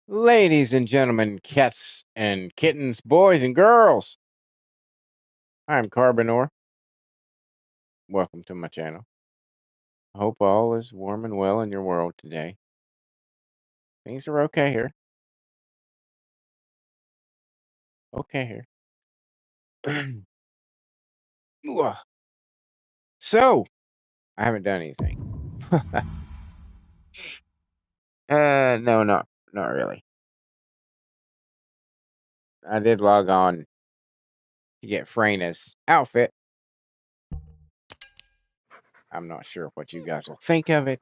Ladies and gentlemen, cats and kittens, boys and girls, I'm Carbonor. Welcome to my channel. I hope all is warm and well in your world today. Things are okay here. Okay here. So, I haven't done anything. No, not really. I did log on to get Freyna's outfit. I'm not sure what you guys will think of it.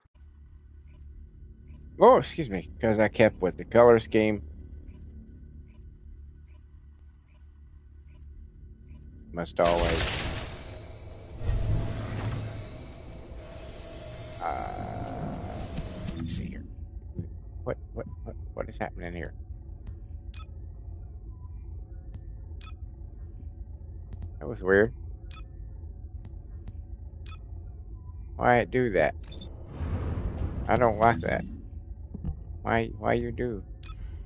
Oh, excuse me, because I kept with the color scheme. Must always. Let's see here. What is happening here? That was weird. Why it do that? I don't like that. Why you do?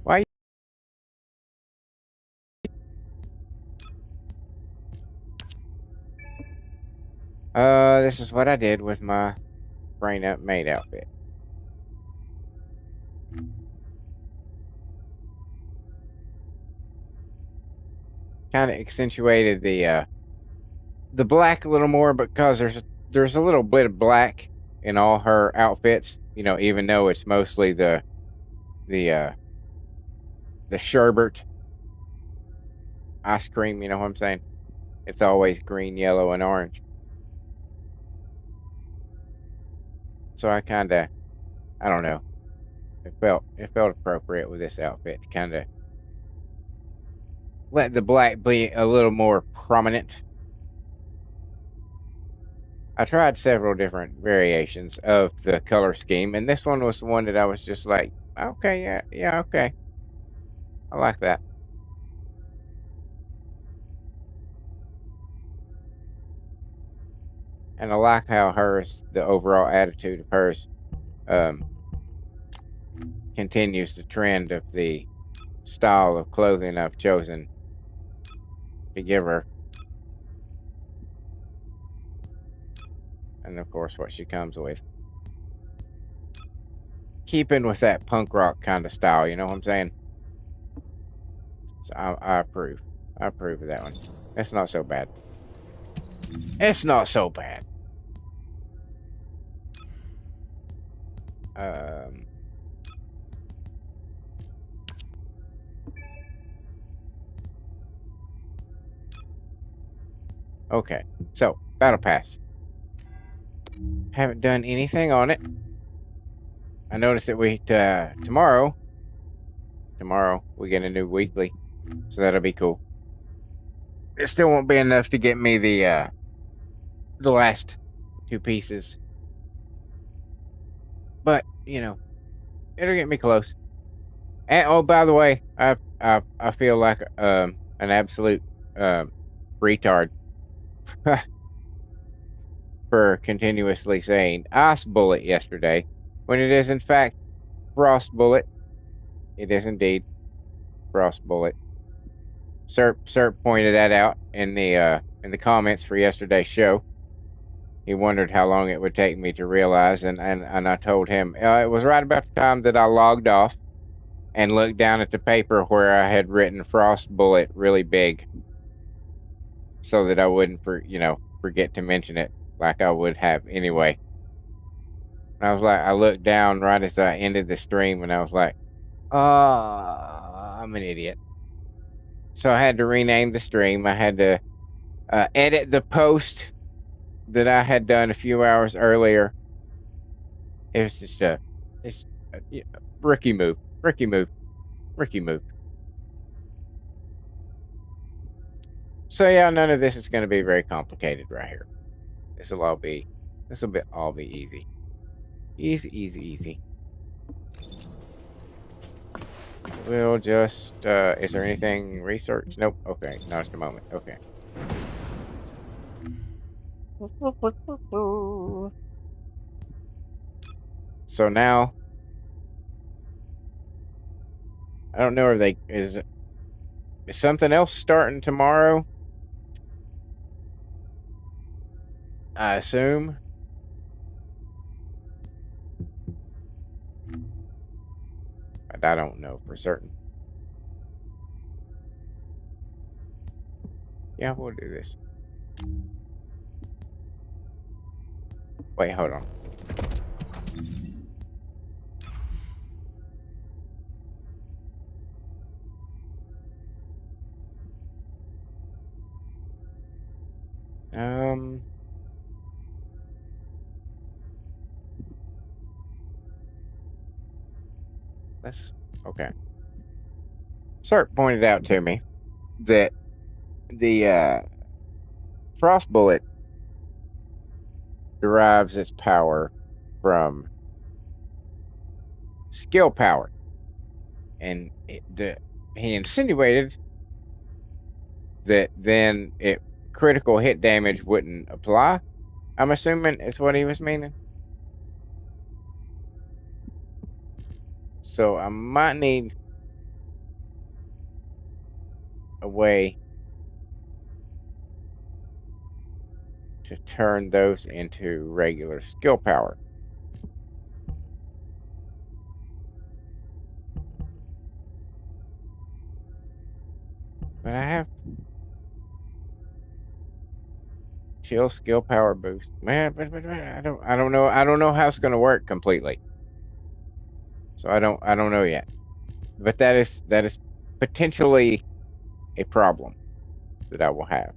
Why? This is what I did with my brain up maid outfit. Kind of accentuated the black a little more because there's a little bit of black in all her outfits. You know, even though it's mostly the sherbet ice cream. You know what I'm saying? It's always green, yellow, and orange. So I don't know. It felt appropriate with this outfit to kind of let the black be a little more prominent. I tried several different variations of the color scheme, and this one was the one that I was just like, okay, yeah, okay. I like that. And I like how the overall attitude of hers, um, continues the trend of the style of clothing I've chosen to give her. And of course, what she comes with. Keeping with that punk rock kind of style, you know what I'm saying? So I approve. I approve of that one. It's not so bad. It's not so bad. Um, okay, so Battle Pass. Haven't done anything on it. I noticed that tomorrow we get a new weekly, so that'll be cool. It still won't be enough to get me the last two pieces, but you know it'll get me close. And oh, by the way, I feel like an absolute retard for continuously saying ice bullet yesterday when it is in fact frost bullet. It is indeed frost bullet. Serp pointed that out in the comments for yesterday's show. He wondered how long it would take me to realize, and I told him it was right about the time that I logged off and looked down at the paper where I had written frost bullet really big, so that I wouldn't forget to mention it like I would have anyway. And I was like, I looked down right as I ended the stream, and I was like, I'm an idiot. So I had to rename the stream. I had to edit the post that I had done a few hours earlier. It was just it's a rookie move, rookie move, rookie move. So yeah, none of this is going to be very complicated right here. This will all be easy, easy. So we'll just is there anything research? Nope. Okay, not at the moment. Okay. So now I don't know if they is something else starting tomorrow. I assume. But I don't know for certain. Yeah, we'll do this. Wait, hold on. Let's okay. Sir pointed out to me that the frost bullet derives its power from skill power, and he insinuated that then it critical hit damage wouldn't apply. I'm assuming is what he was meaning. So I might need a way to turn those into regular skill power. But I have chill skill power boost. Man, but I don't know how it's gonna work completely. So I don't know yet. But that is potentially a problem that I will have.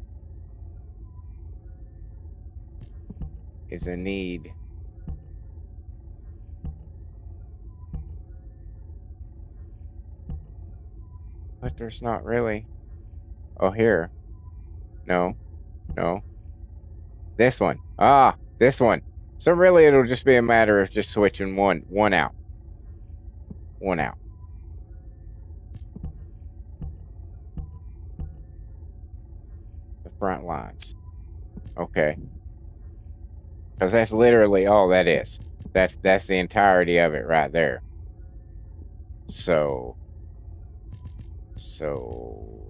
Is a need. But there's not really. Oh, here. No, no. This one. Ah, this one. So really, it'll just be a matter of just switching one out, one out. The front lines. Okay, because that's literally all that is. That's the entirety of it right there. So, so.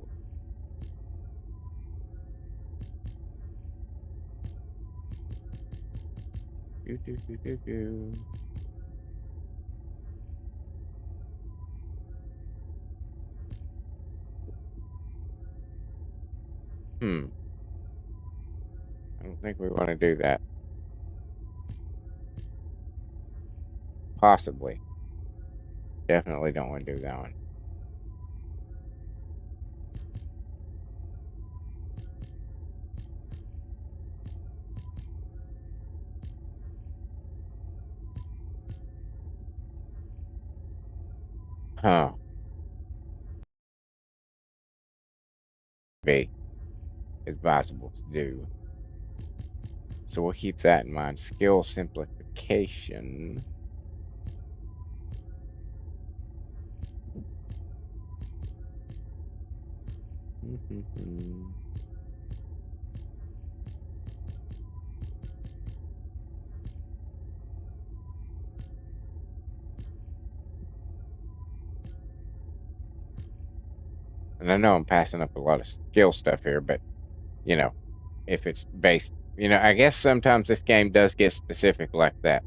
Do, do, do, do, do. I don't think we want to do that. Possibly. Definitely don't want to do that one. Huh. Be advisable to do. So we'll keep that in mind. Skill simplification. And I know I'm passing up a lot of skill stuff here, but you know, if it's based, I guess sometimes this game does get specific like that.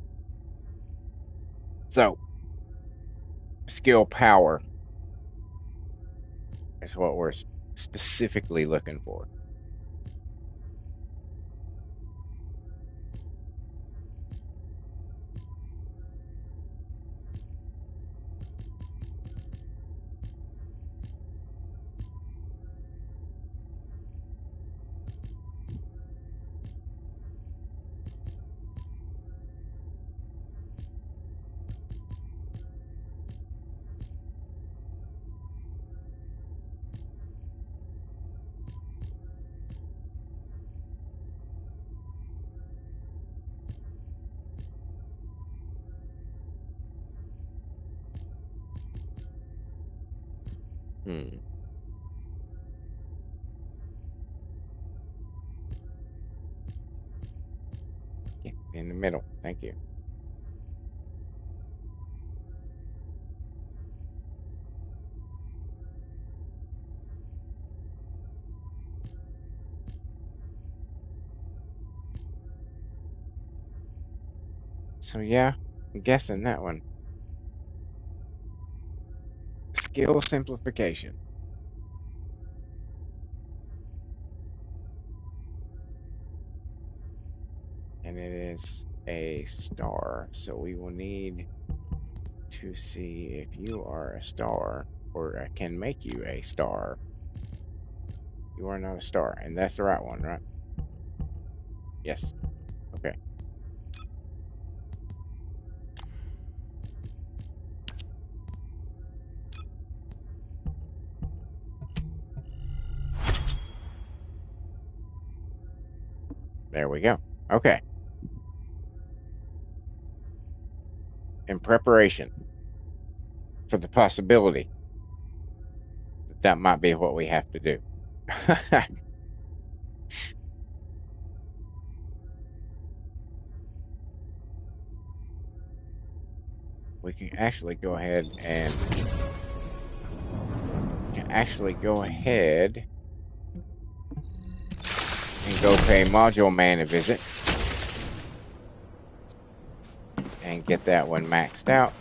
So, skill power is what we're specifically looking for. Hmm. Yeah, in the middle. Thank you. So yeah, I'm guessing that one. Skill simplification. And it is a star. So we will need to see if you are a star, or I can make you a star. You are not a star, and that's the right one, right? Yes. Okay. There we go. Okay. In preparation for the possibility that that might be what we have to do. We can actually go ahead and go pay Module Man a visit and get that one maxed out.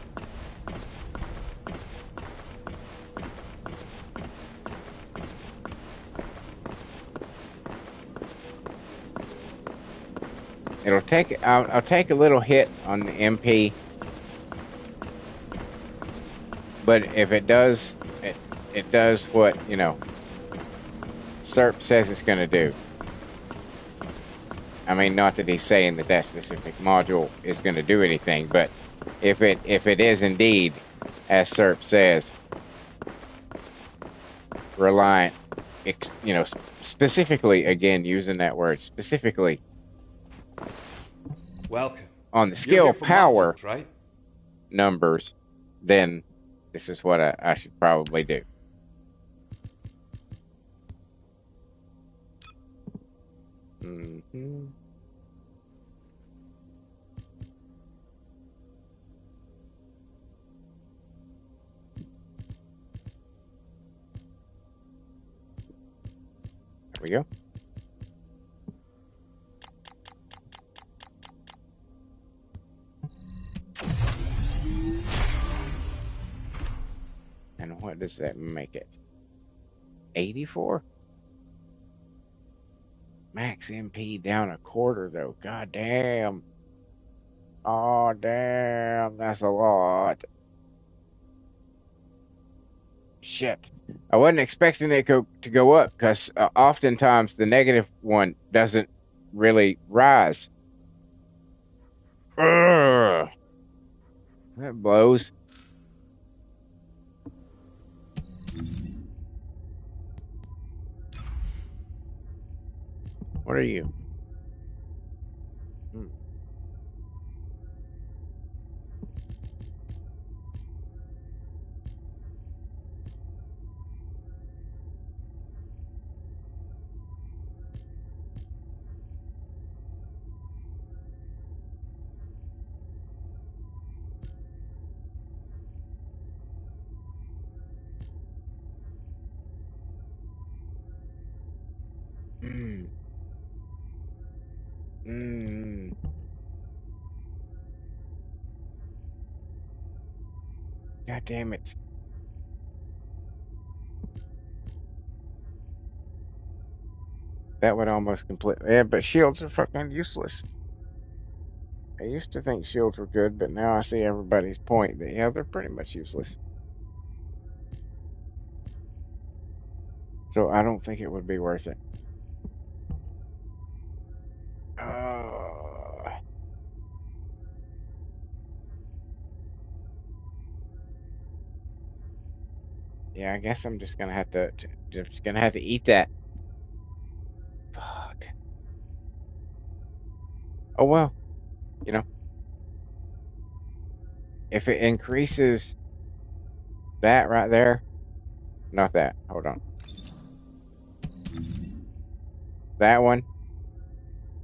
I'll take a little hit on the MP, but if it does, it does what, SERP says it's going to do. I mean, not that he's saying that that specific module is going to do anything, but if it is indeed, as SERP says, reliant, specifically, again, using that word, specifically, welcome, on the skill power modules, right? numbers, then this is what I should probably do. Mm-hmm. There we go. And what does that make it? 84? Max MP down a quarter, though. God damn. Oh, damn. That's a lot. Shit. I wasn't expecting it to go up, because oftentimes the negative one doesn't really rise. Ugh. That blows. What are you? Mm. Mm. God damn it. That would almost completely. Yeah, but shields are fucking useless. I used to think shields were good, but now I see everybody's point that, yeah, they're pretty much useless. So I don't think it would be worth it. Yeah, I guess I'm just gonna have to eat that. Fuck. Oh well, if it increases that right there, not that. Hold on. That one.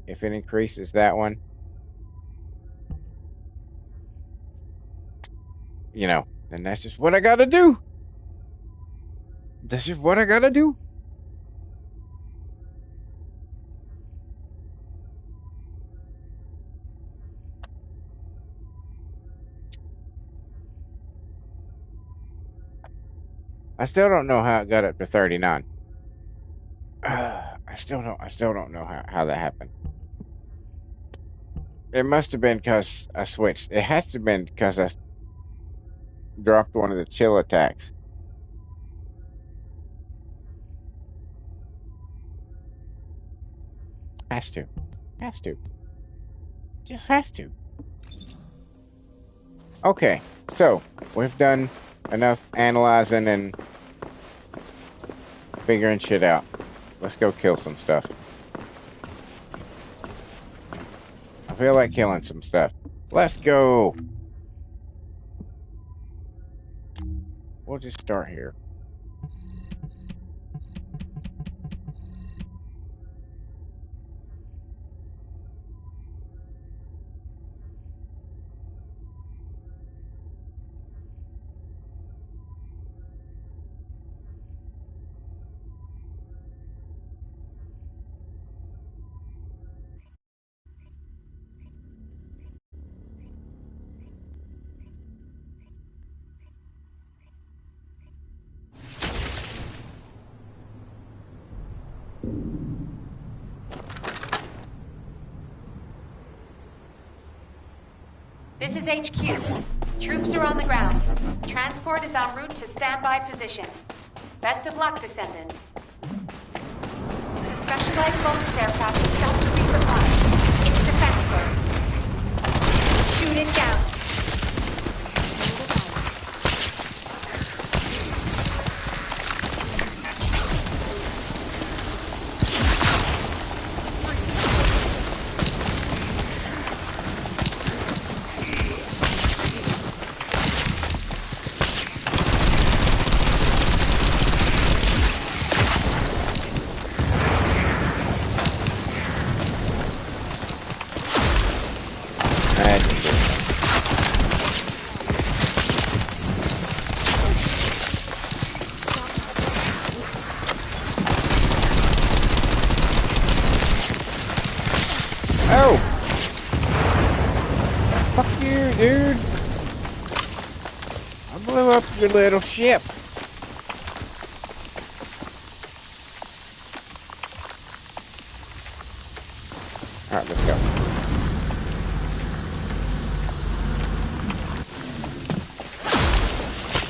If it increases that one, then that's just what I gotta do. That's just what I gotta do. I still don't know how it got up to 39. I still don't know how that happened. It must have been because I switched. It has to have been because I dropped one of the chill attacks. Has to. Has to. Just has to. Okay, so we've done enough analyzing and figuring shit out. Let's go kill some stuff. I feel like killing some stuff. Let's go. We'll just start here. This is HQ. Troops are on the ground. Transport is en route to standby position. Best of luck, Descendants. The specialized focus aircraft is stopped to resupply. It's defenseless. Shoot it down. Oh! Fuck you, dude! I blew up your little ship. Alright, let's go.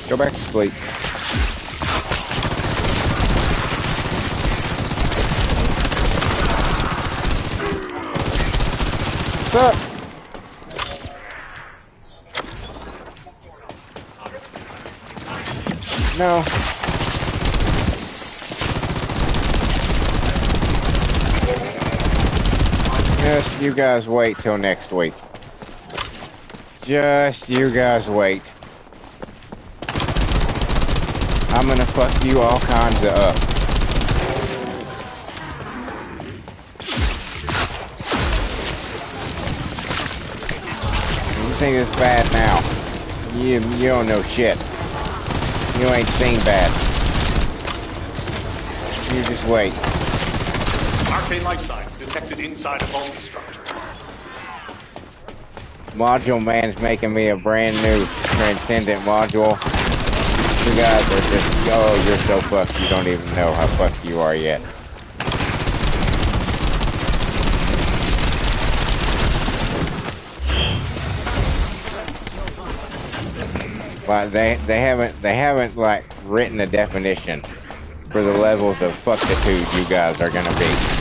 Go back to sleep. What's up? No. Just you guys wait till next week. Just you guys wait. I'm gonna fuck you all kinds of up. You think it's bad now? You don't know shit. You ain't seen bad. You just wait. Arcane life signs detected inside a vault structure. Module man's making me a brand new transcendent module. You guys are just, oh, you're so fucked, you don't even know how fucked you are yet. But they haven't like written a definition for the levels of fuckitude you guys are gonna be.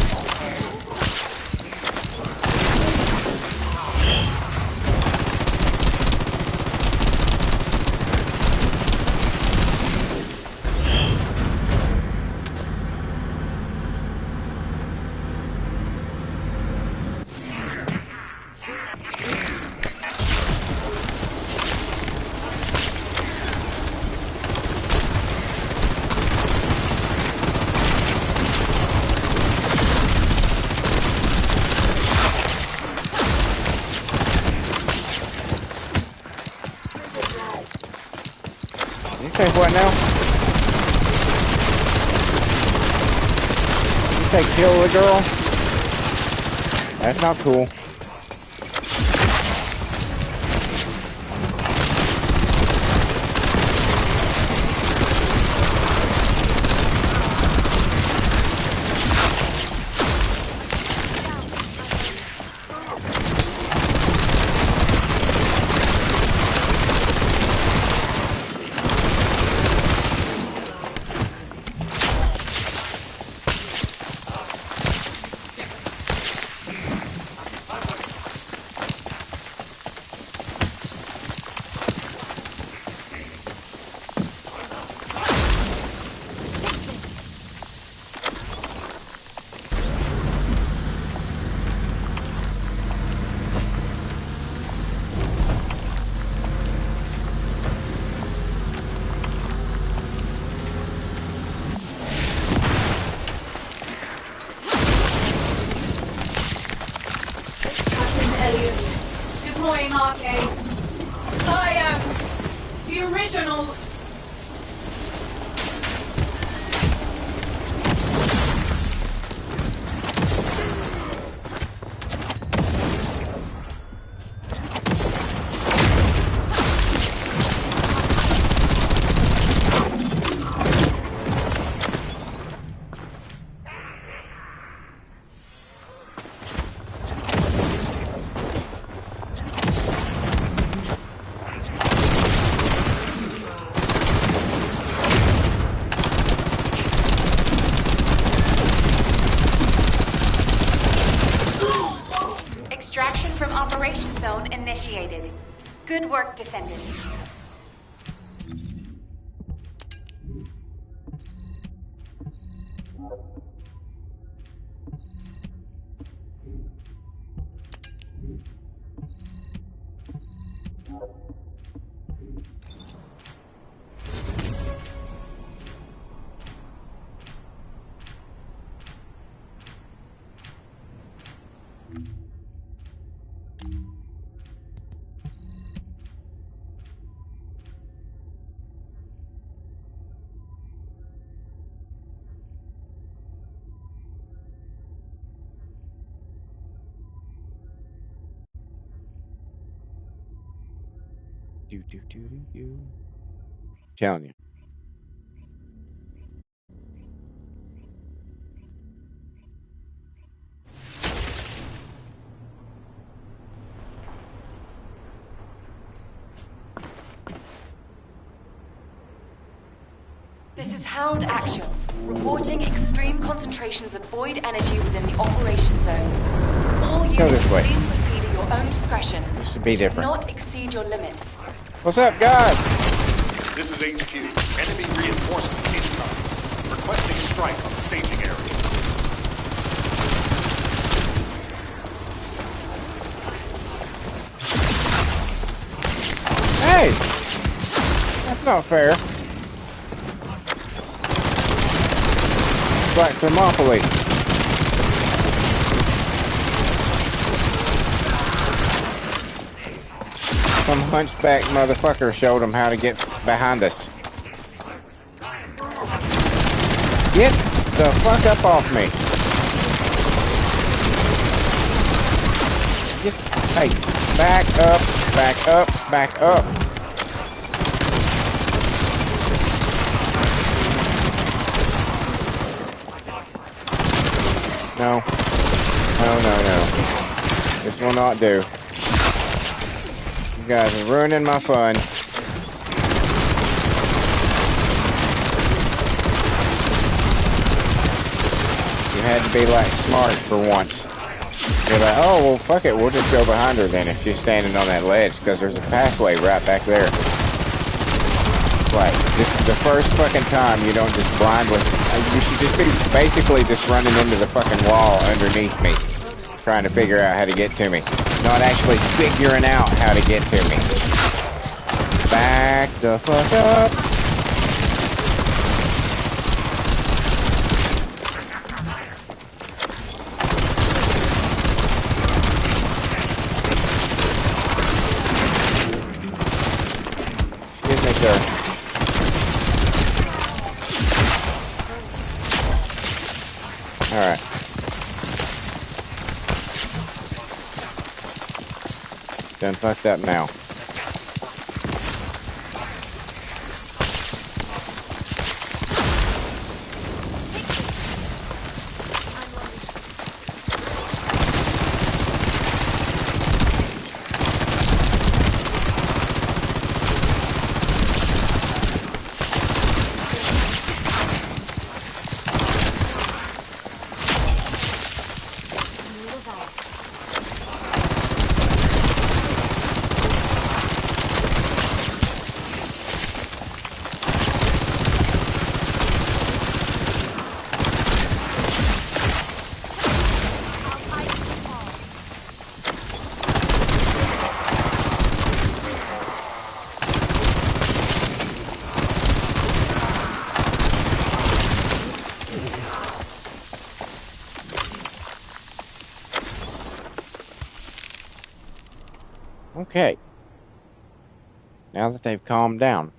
Take what now? You take kill the girl? That's not cool. Deploying arcade. I am the original. Extraction from Operation Zone initiated. Good work, Descendants. Do. Telling you. This is Hound Actual, reporting extreme concentrations of void energy within the operation zone. All Go units, this way. please proceed at your own discretion. Used to be Do different. not exceed your limits. What's up, guys? This is HQ. Enemy reinforcements incoming. Requesting strike on the staging area. Hey! That's not fair. It's like Thermopylae. Some hunchback motherfucker showed him how to get behind us. Get the fuck up off me. Hey, back up, back up, back up. No. No. This will not do. You guys are ruining my fun. You had to be like smart for once. You're like, oh, well, fuck it. We'll just go behind her then if she's standing on that ledge because there's a pathway right back there. Like, just the first fucking time you don't just blindly... You should just be basically just running into the fucking wall underneath me. Trying to figure out how to get to me. Not actually figuring out how to get to me. Back the fuck up. Excuse me, sir. Alright. Done fucked up now. Okay. Now that they've calmed down.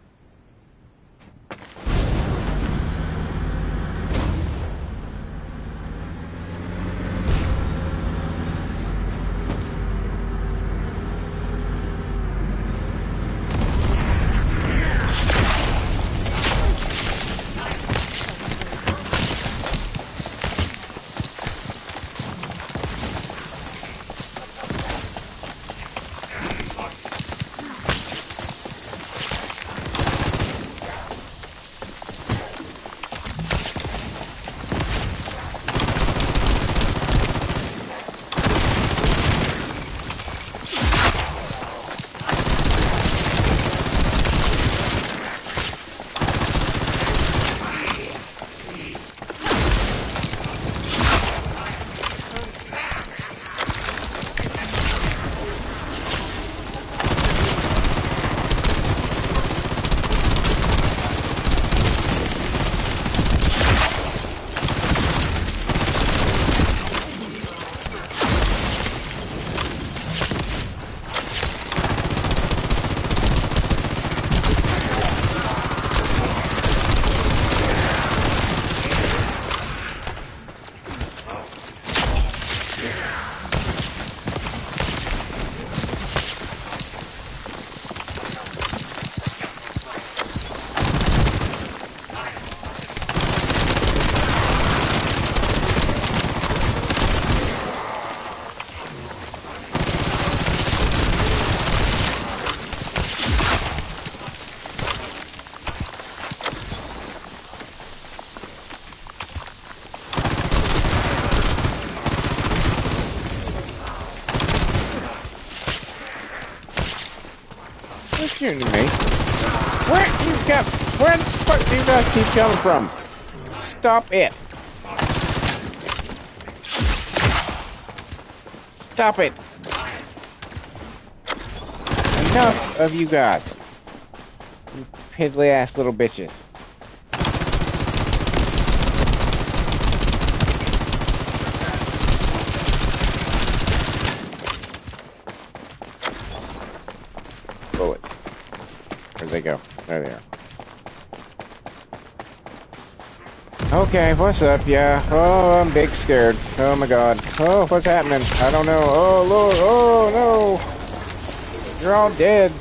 They're shooting me. Where the fuck do you guys keep coming from? Stop it. Stop it. Enough of you guys. You piddly ass little bitches. Bullets. Where'd they go? There they are. Okay, what's up? Yeah. Oh, I'm big scared. Oh my god. Oh, what's happening? I don't know. Oh lord. Oh no. You're all dead.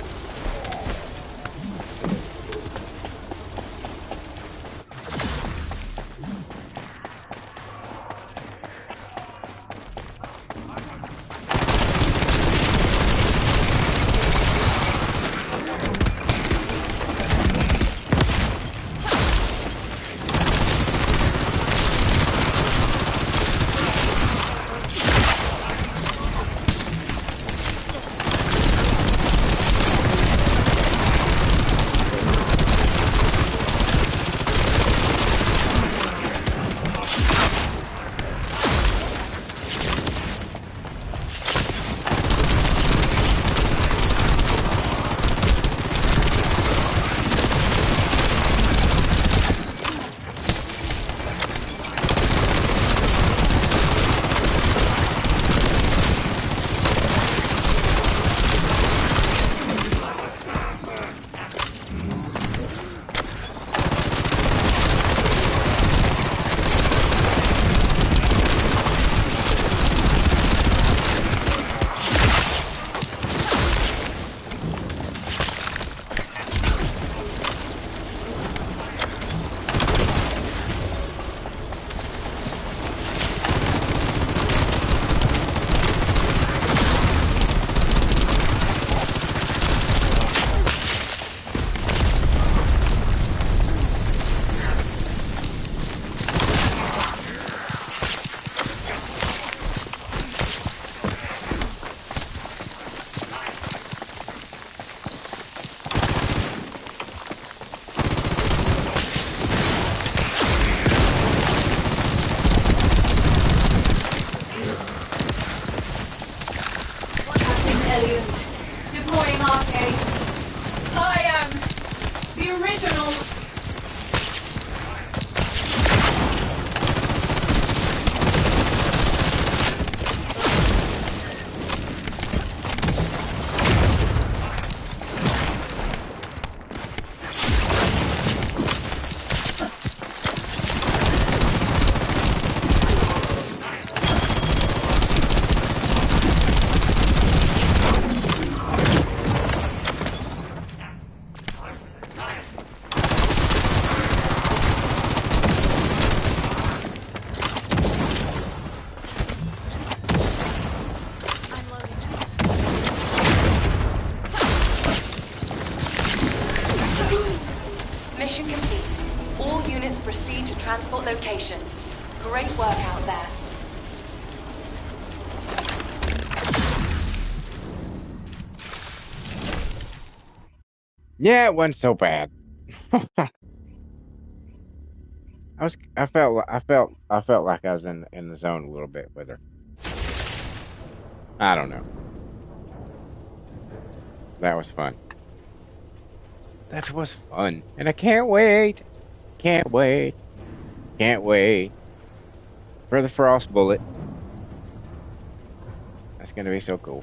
Deploying arcade. I am the original. Mission complete. All units proceed to transport location. Great work out there. Yeah, it wasn't so bad. I felt like I was in the zone a little bit with her. I don't know. That was fun. That was fun. And I can't wait. Can't wait. Can't wait for the frost bullet. That's gonna be so cool.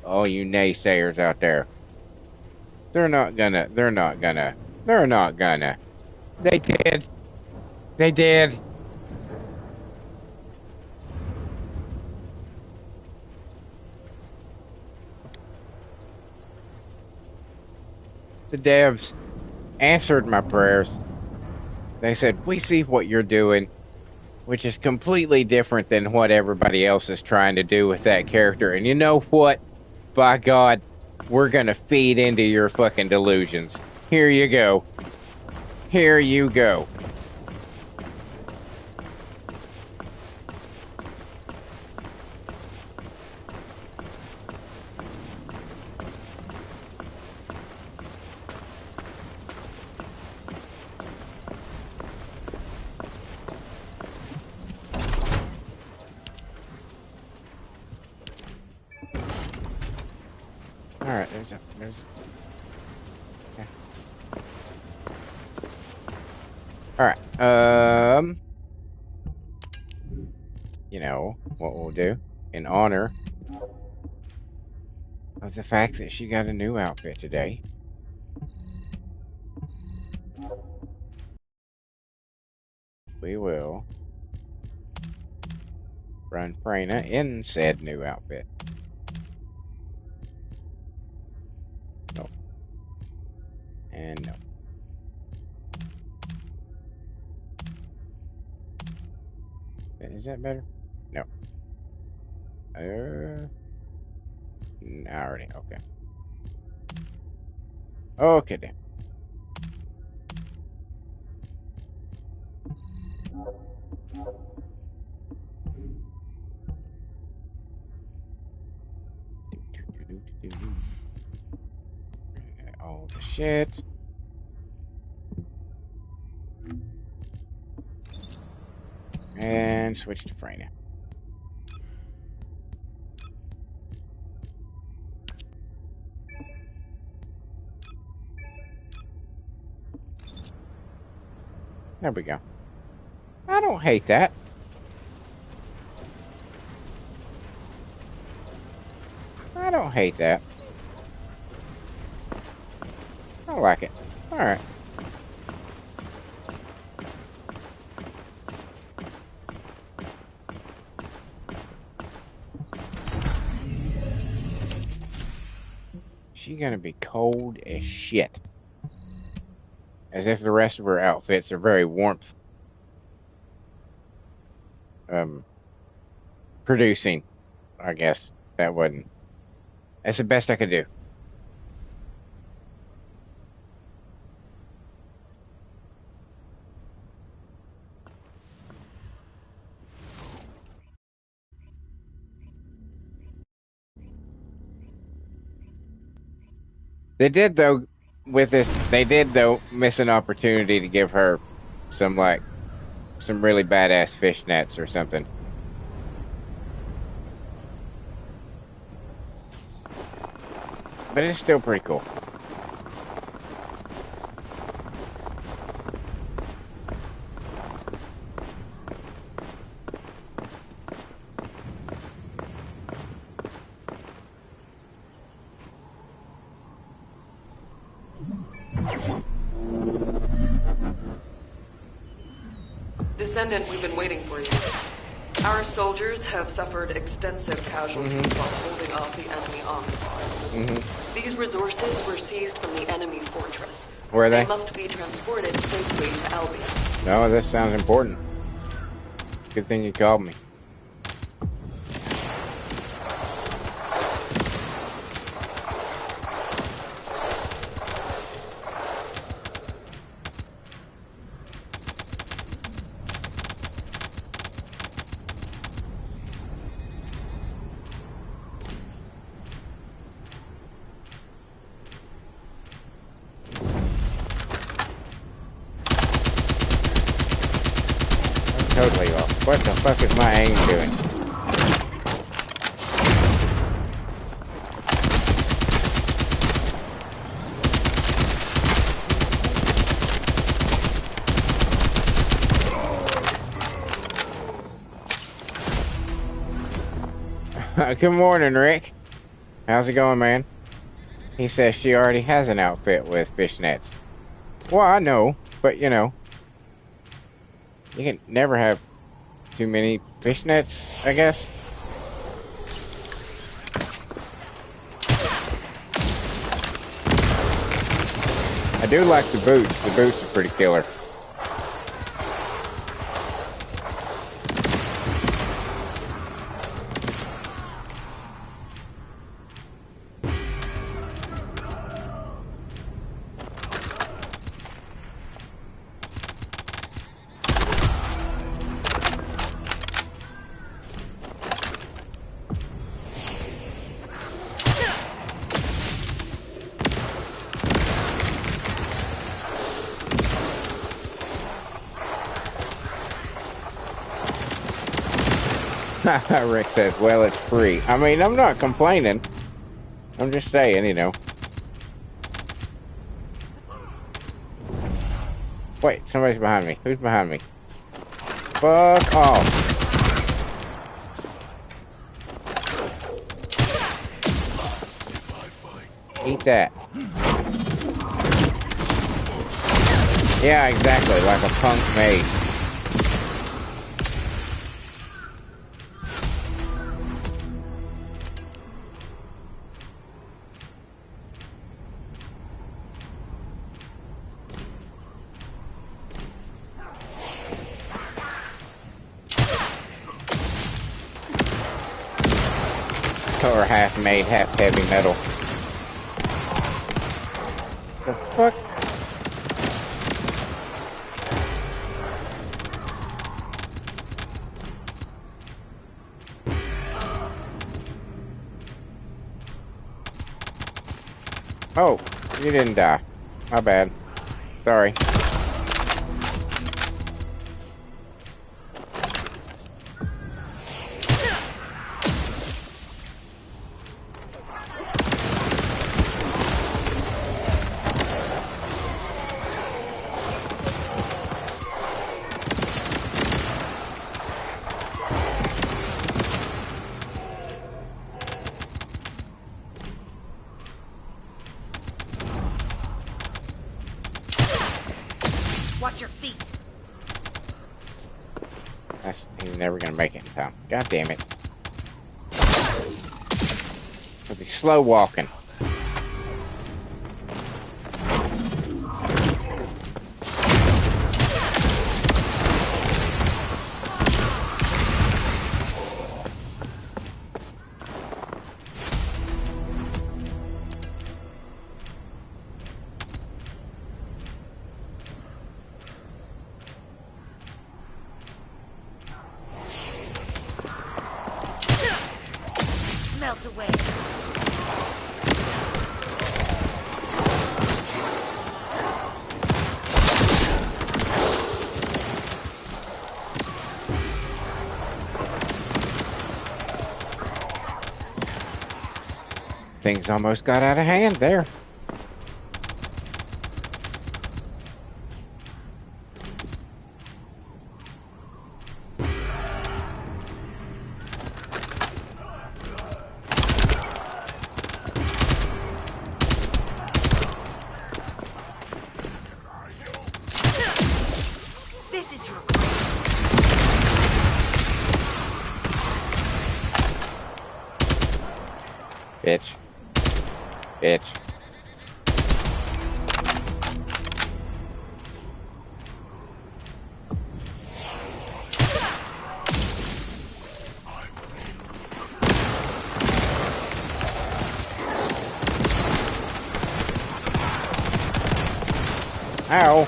All you naysayers out there. They're not gonna. They did. They did. The devs answered my prayers. They said, we see what you're doing, which is completely different than what everybody else is trying to do with that character. And you know what? By God, we're going to feed into your fucking delusions. Here you go. Here you go. Alright, there's okay. Alright, you know what we'll do in honor of the fact that she got a new outfit today. We will run Freyna in said new outfit. No. And no. Is that better? No. Already. Okay. Okay then. All the shit. And switch to Freyna. There we go. I don't hate that. I don't hate that. I like it. Alright. She gonna be cold as shit. As if the rest of her outfits are very warmth producing. I guess that wasn't. That's the best I could do. They did though with this. They did though miss an opportunity to give her some really badass fishnets or something. But it's still pretty cool. Descendant, we've been waiting for you. Our soldiers have suffered extensive casualties while holding off the enemy onslaught. These resources were seized from the enemy fortress. Where are they? They must be transported safely to Albion. No, this sounds important. Good thing you called me. totally off. What the fuck is my aim doing? Good morning, Rick. How's it going, man? He says she already has an outfit with fishnets. Well, I know, but you know, you can never have too many fishnets, I guess. I do like the boots. The boots are pretty killer. Rick says, well, it's free. I mean, I'm not complaining. I'm just saying, you know. Wait, somebody's behind me. Who's behind me? Fuck off. Eat that. Yeah, exactly, like a punk mage. Or half made, half heavy metal. The fuck? Oh, you didn't die. My bad. Sorry. Watch your feet. He's never gonna make it in time. God damn it. Cause he's slow walking. Melt away. Things almost got out of hand there. This is your Bitch. Bitch. Ow.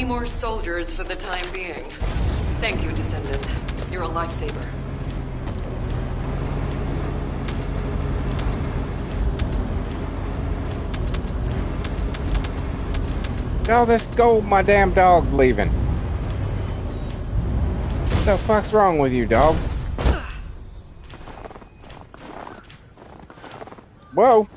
more soldiers for the time being. Thank you, Descendant. You're a lifesaver. All this gold, my damn dog leaving. What the fuck's wrong with you, dog? Whoa.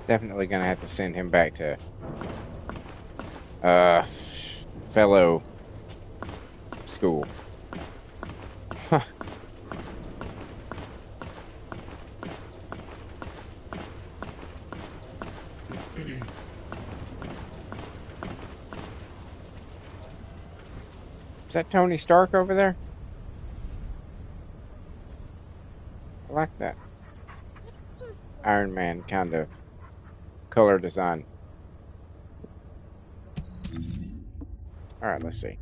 Definitely gonna have to send him back to fellow school. Huh. Is that Tony Stark over there? I like that Iron Man kind of color design. Alright, let's see.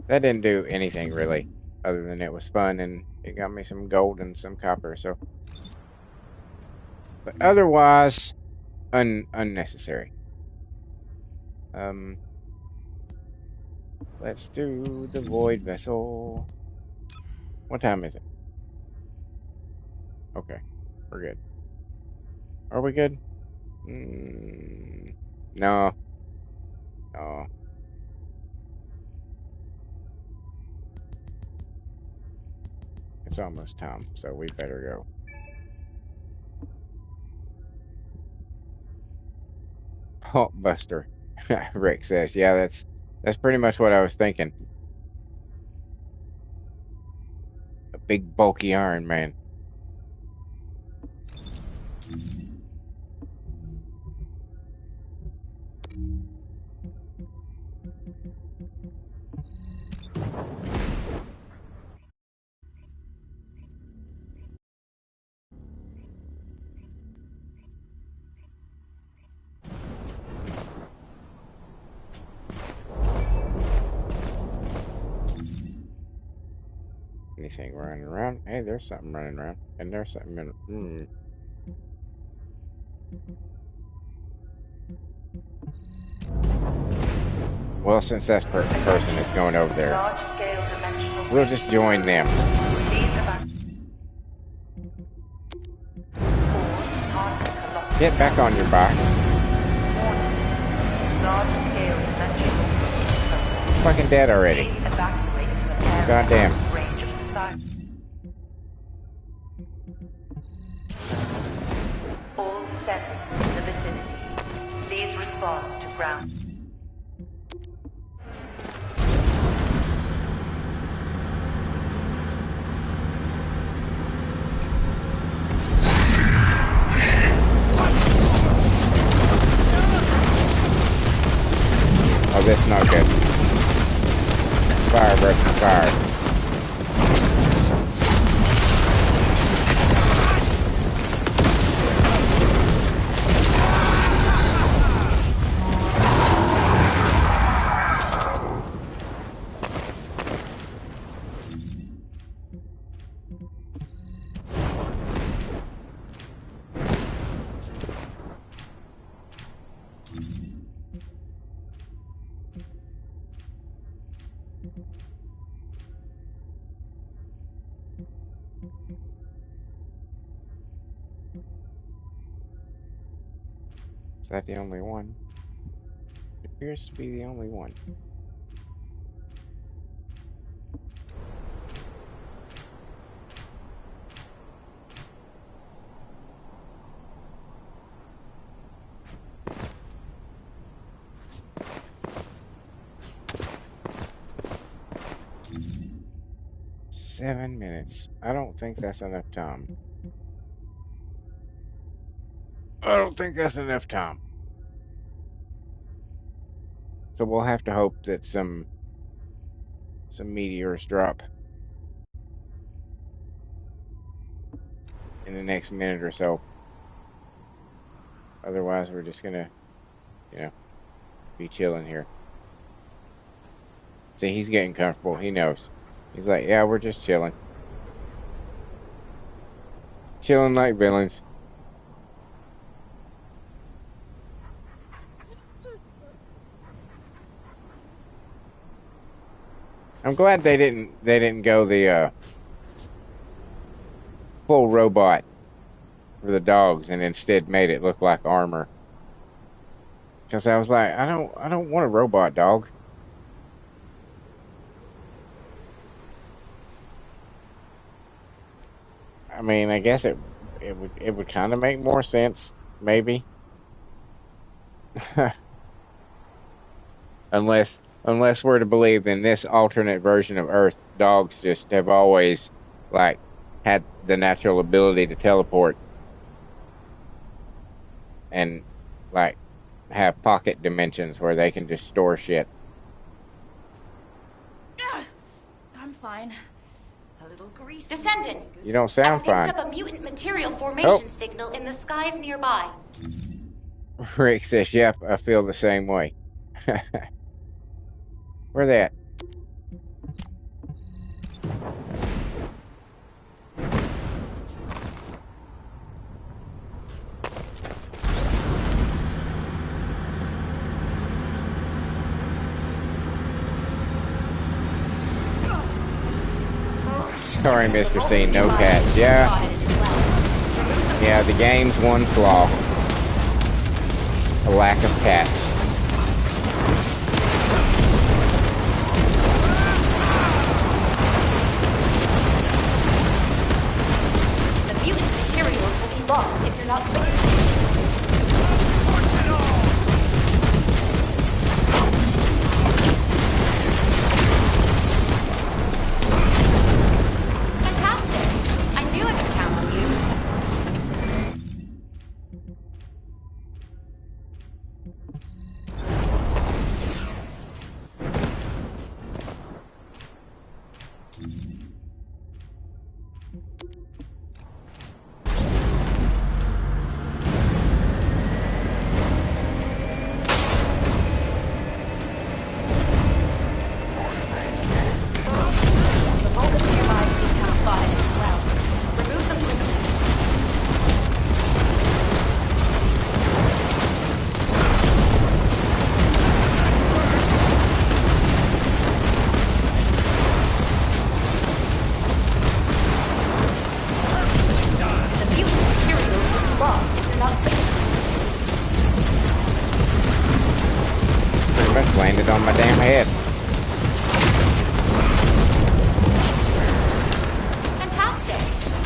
That didn't do anything really, other than it was fun and it got me some gold and some copper, so. But otherwise, unnecessary. Let's do the void vessel. What time is it? Okay, we're good. Are we good? No. No. It's almost time, so we better go. Hulkbuster, Rick says. Yeah, that's pretty much what I was thinking. A big bulky Iron Man. Anything running around? Hey, there's something running around. And there's something in. Well, since that person is going over there, we'll just join them. Get back on your bike. Fucking dead already. Goddamn. All descendants in the vicinity, please respond to ground. Oh, that's not good. Fire versus fire. Is that the only one? It appears to be the only one. Seven minutes. I don't think that's enough time. I don't think that's enough time. So we'll have to hope that some meteors drop in the next minute or so. Otherwise, we're just gonna, you know, be chilling here. See, he's getting comfortable. He knows. He's like, yeah, we're just chilling. Chilling like villains. I'm glad they didn't go the full robot for the dogs and instead made it look like armor. Because I was like, I don't want a robot dog. I mean, I guess it would kind of make more sense, maybe. Unless we're to believe in this alternate version of Earth, dogs just have always like had the natural ability to teleport and like have pocket dimensions where they can just store shit. I'm fine. A little greasy. Descendant. You don't sound I've fine. picked up a mutant material formation signal in the skies nearby. Rick says, "Yep, I feel the same way." Where they at? Sorry, Mr. C, no cats. Yeah, the game's one flaw. A lack of cats. The mutant materials will be lost if you're not quick. Landed on my damn head. Fantastic.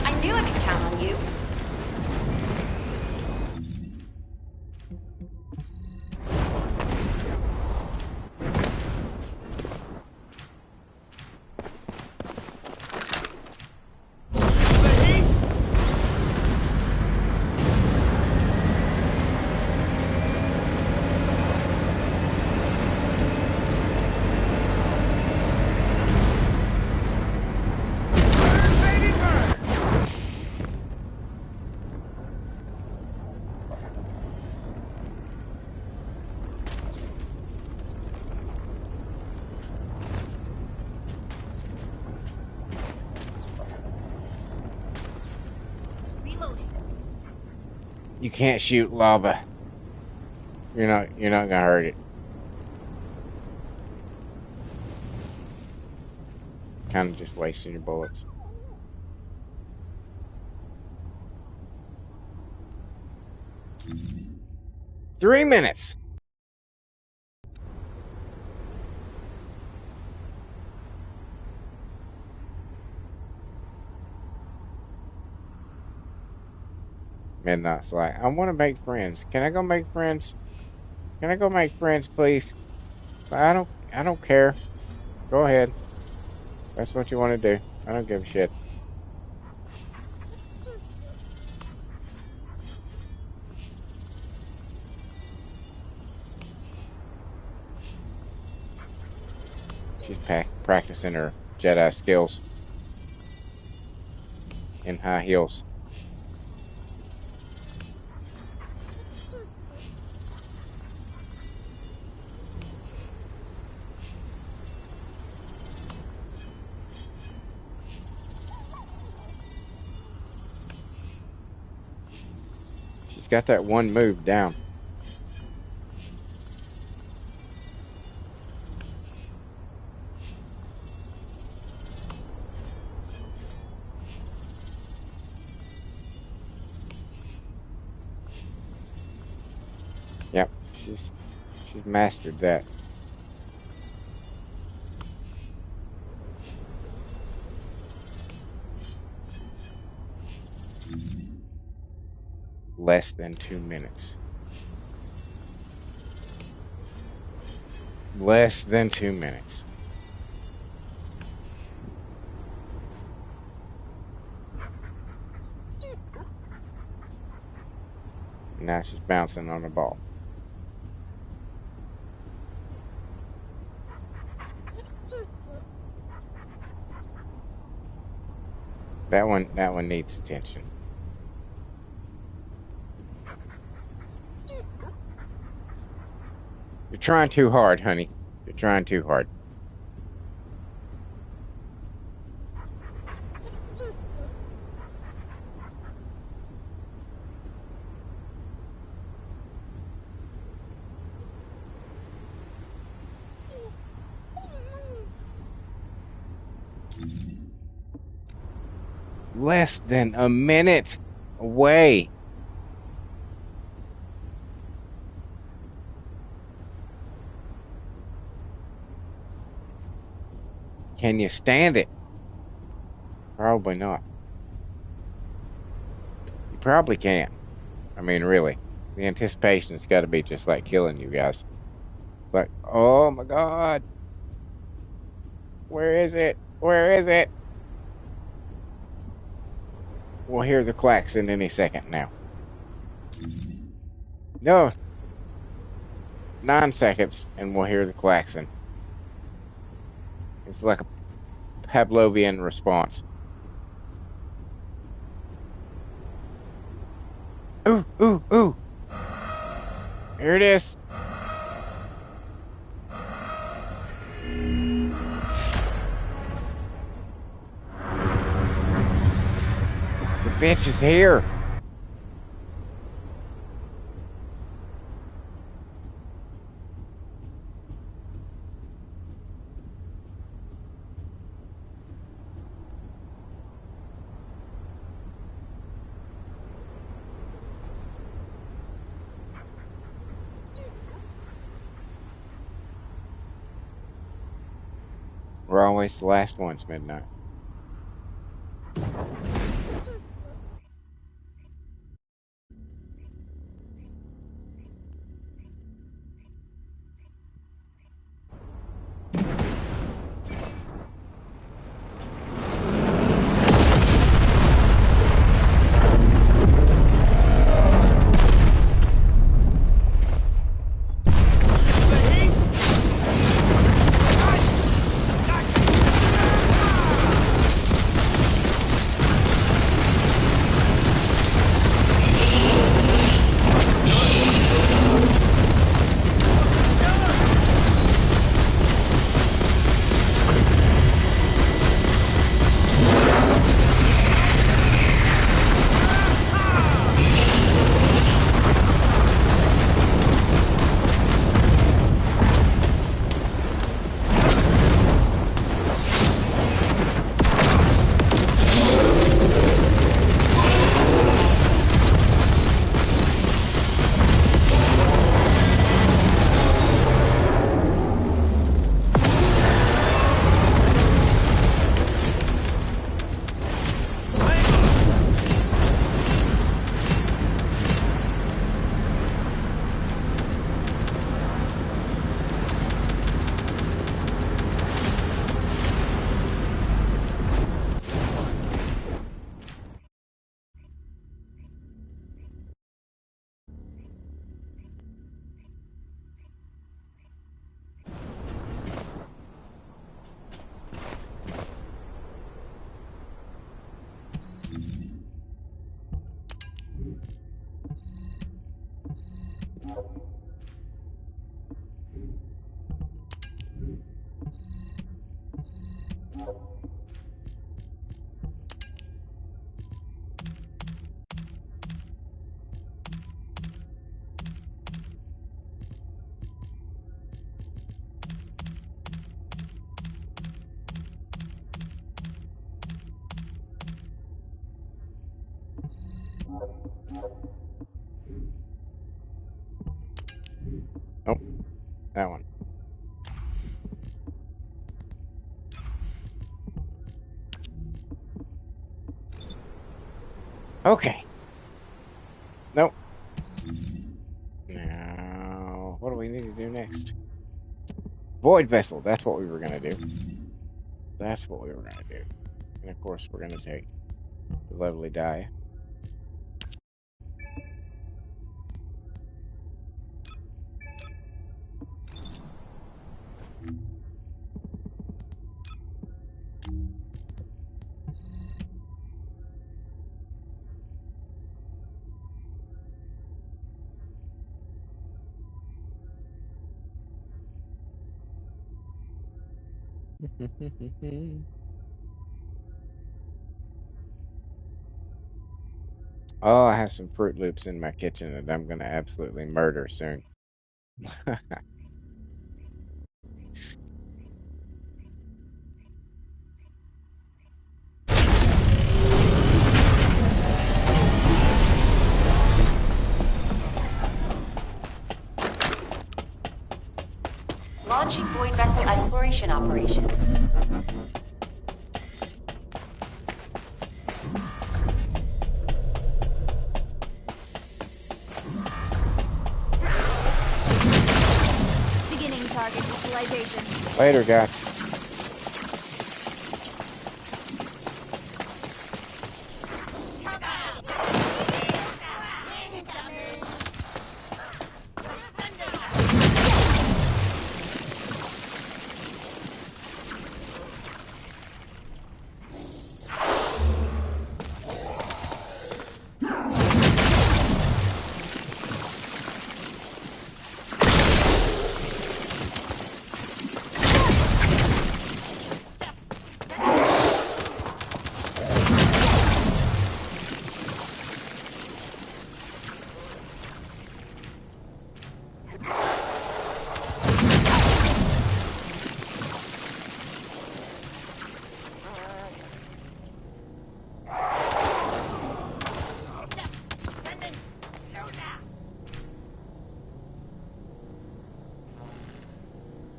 I knew I could count on you. You can't shoot lava. You're not gonna hurt it. Kind of just wasting your bullets. Three minutes. Midnight's like, I want to make friends. Can I go make friends? Can I go make friends, please? I don't care. Go ahead. That's what you want to do. I don't give a shit. She's practicing her Jedi skills in high heels. got that one move down. Yep, she's mastered that. Less than 2 minutes. Less than 2 minutes. Now she's bouncing on the ball. That one needs attention. You're trying too hard, honey. You're trying too hard. Less than a minute away. Can you stand it? Probably not. You probably can't. I mean, really. The anticipation's got to be just like killing you guys. Like, oh my God. Where is it? Where is it? We'll hear the klaxon any second now. No. 9 seconds, and we'll hear the klaxon. It's like a Pavlovian response. Ooh, ooh, ooh. Here it is. The bitch is here. We're always the last ones, Midnight. That one. Okay. Nope. Now, what do we need to do next? Void vessel. That's what we were going to do. That's what we were going to do. And of course, we're going to take the lovely die. Oh, I have some Fruit Loops in my kitchen that I'm going to absolutely murder soon. Launching void vessel exploration operation. Beginning target visualization. Later, guys.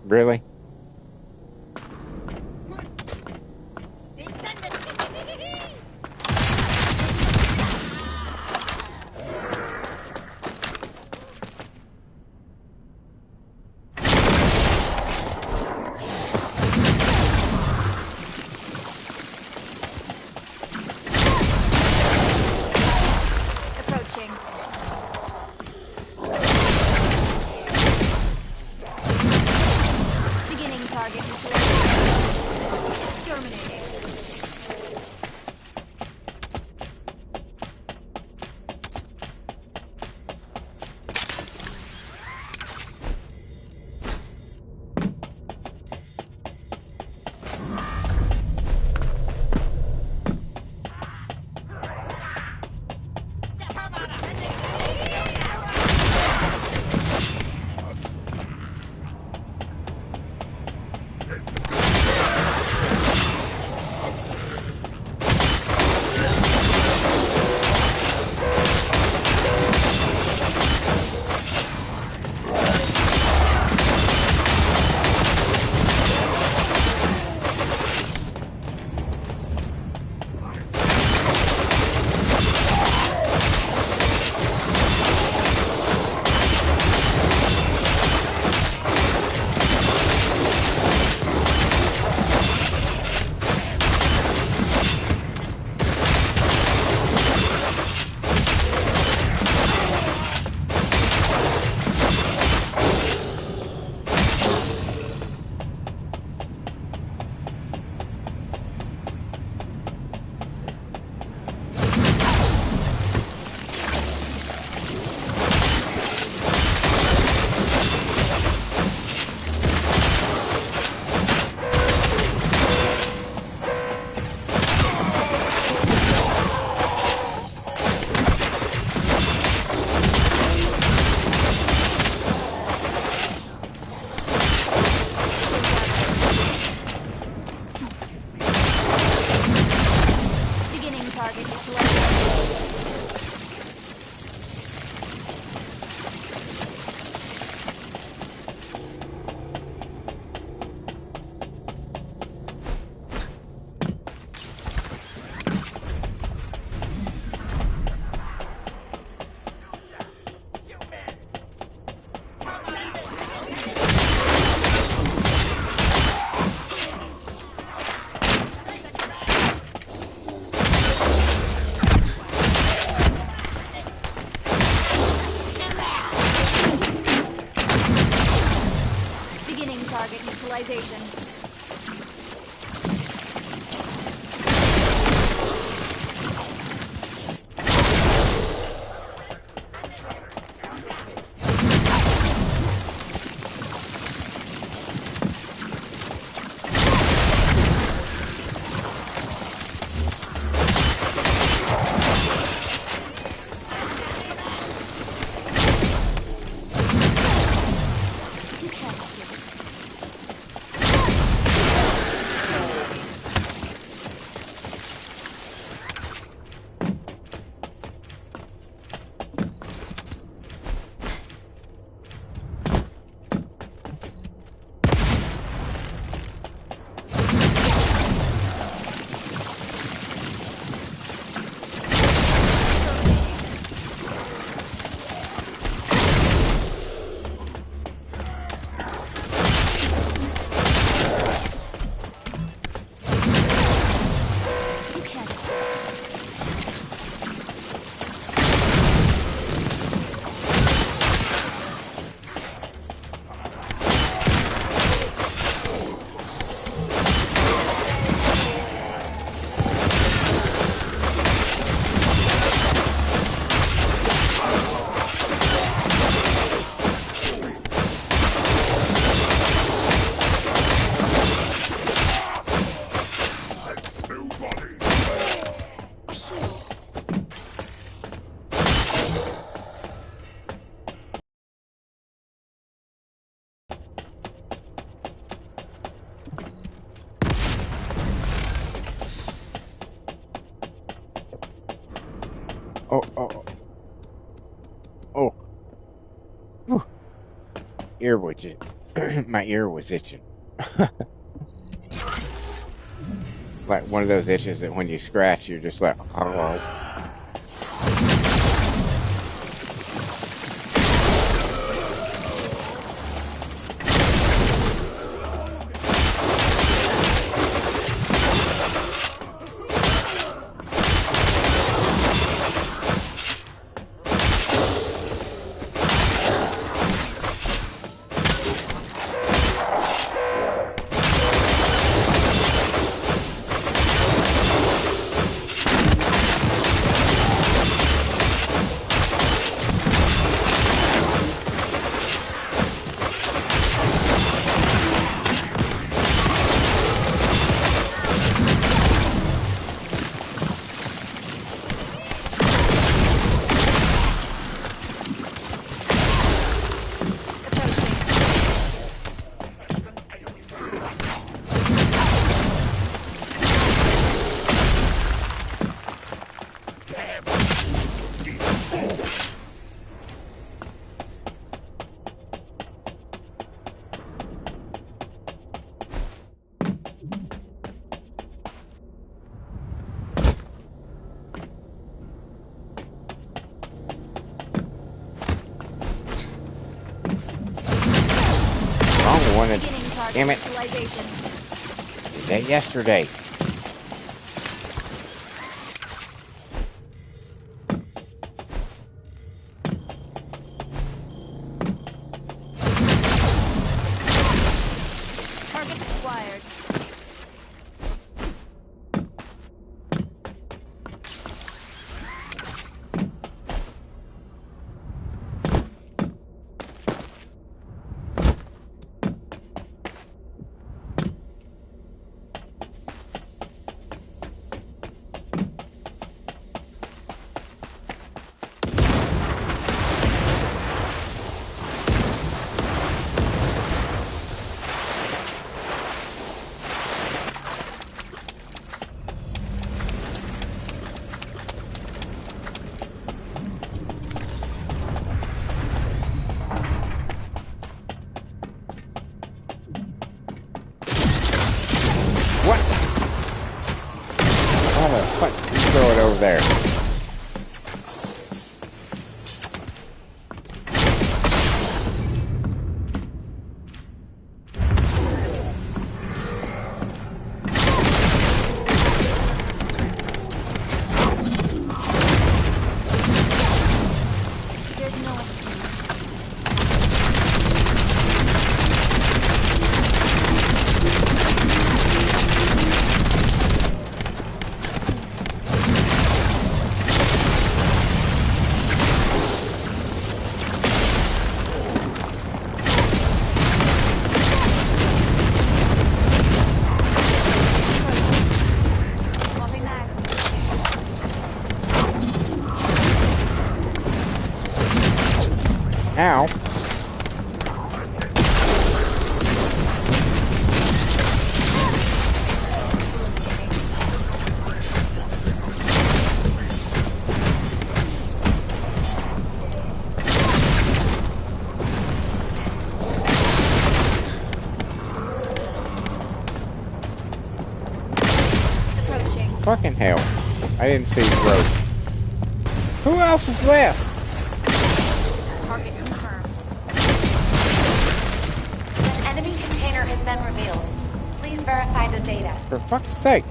Really? Approaching. Beginning target visualization. Exterminating. oh, oh, oh. Whew. Ear was my ear was itching. Like one of those itches that when you scratch, you're just like, oh. Beginning target Damn it. visualization. Did that yesterday. Target acquired. What? Oh, the fuck? You throw it over there. There's no excuse. Swapping mags. Ow. Approaching. Fucking hell. I didn't see the rope. Who else is left? Target confirmed. An enemy container has been revealed. Please verify the data. For fuck's sake.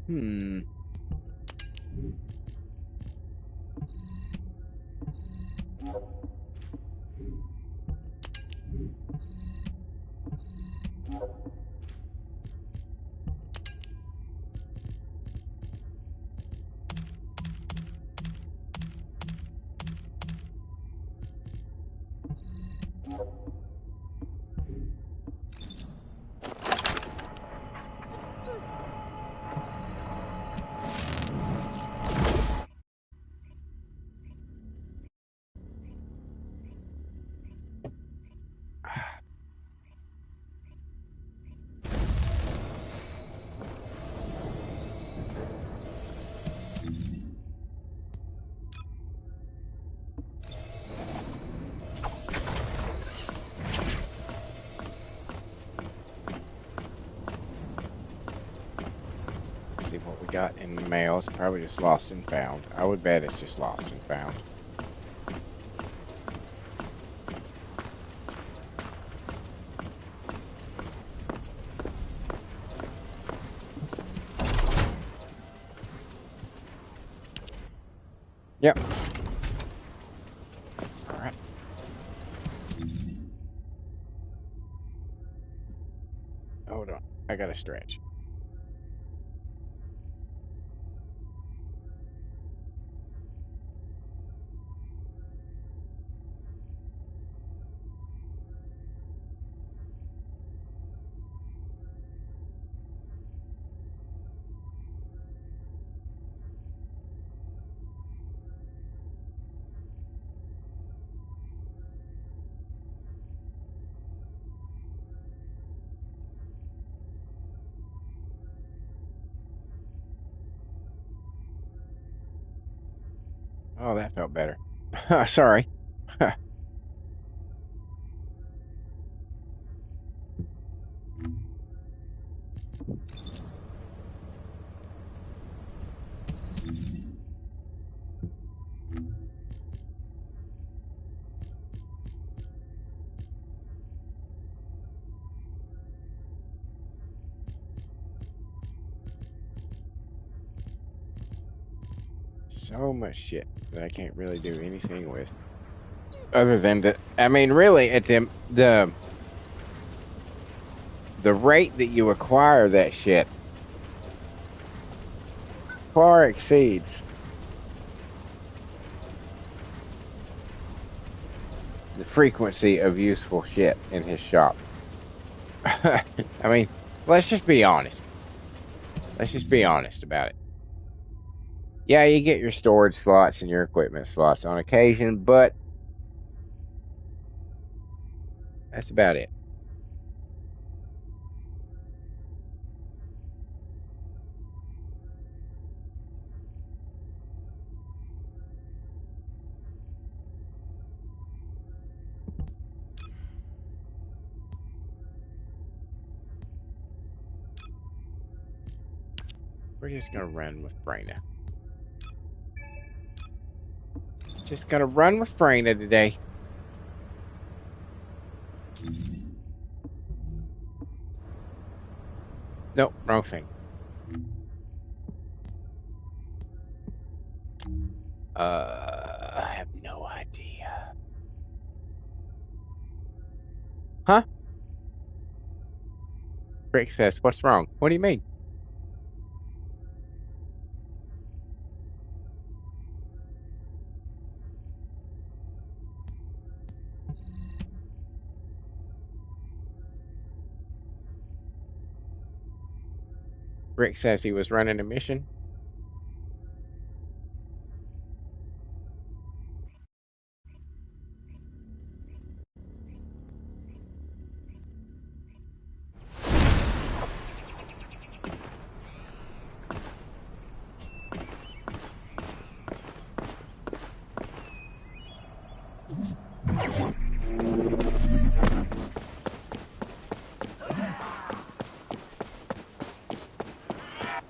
Hmm. see what we got in the mail. It's probably just lost and found. I would bet it's just lost and found. Yep. All right. Hold on. I gotta stretch. Oh, that felt better. Sorry. So much shit that I can't really do anything with. Other than the, I mean, really, at the rate that you acquire that shit far exceeds the frequency of useful shit in his shop. I mean, let's just be honest. Let's just be honest about it. Yeah, you get your storage slots and your equipment slots on occasion, but that's about it. We're just gonna run with Brina. Just gonna run with Brina today. Nope, wrong thing. I have no idea. Huh? Rick says, what's wrong? What do you mean? Rick says he was running a mission.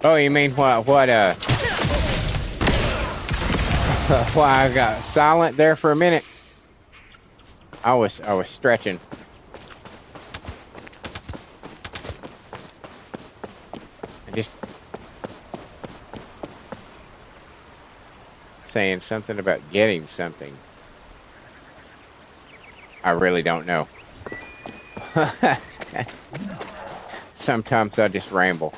Oh, you mean what, why I got silent there for a minute? I was stretching. Just saying something about getting something. I really don't know. Sometimes I just ramble.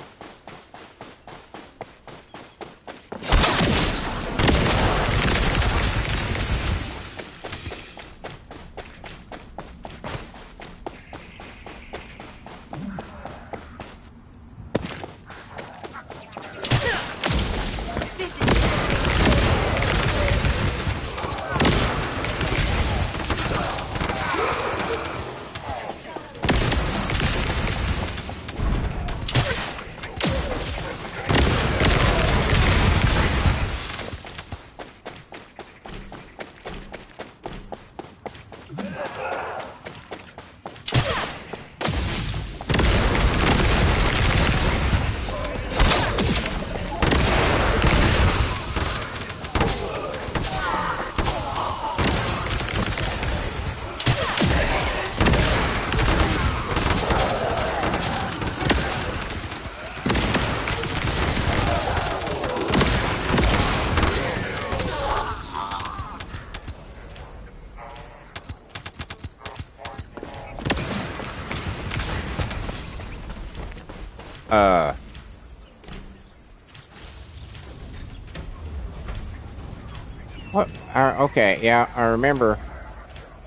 What? Okay, yeah, I remember,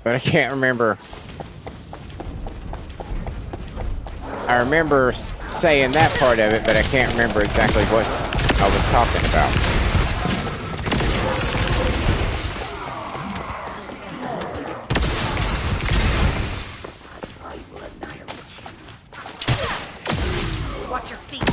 but I can't remember. I remember saying that part of it, but I can't remember exactly what I was talking about. Watch your feet.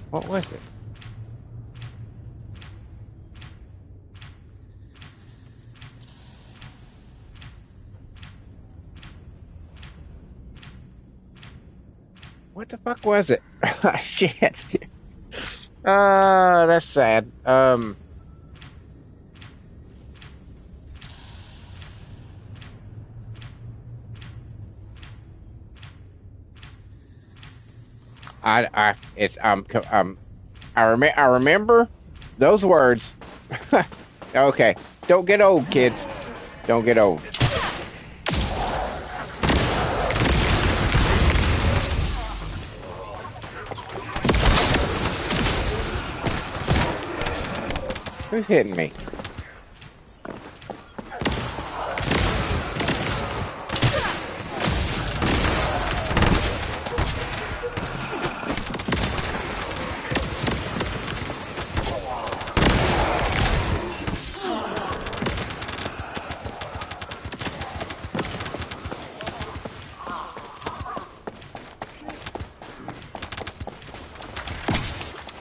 What was it? What the fuck was it? Shit. That's sad. I remember those words. Okay, don't get old, kids. Don't get old. Who's hitting me?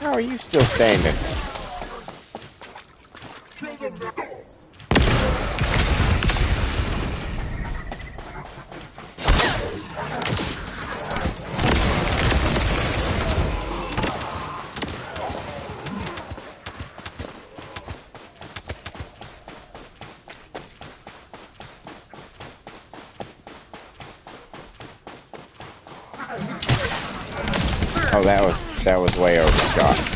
How are you still standing? Oh, that was way overshot.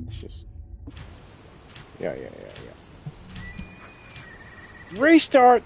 It's just, yeah. Restart.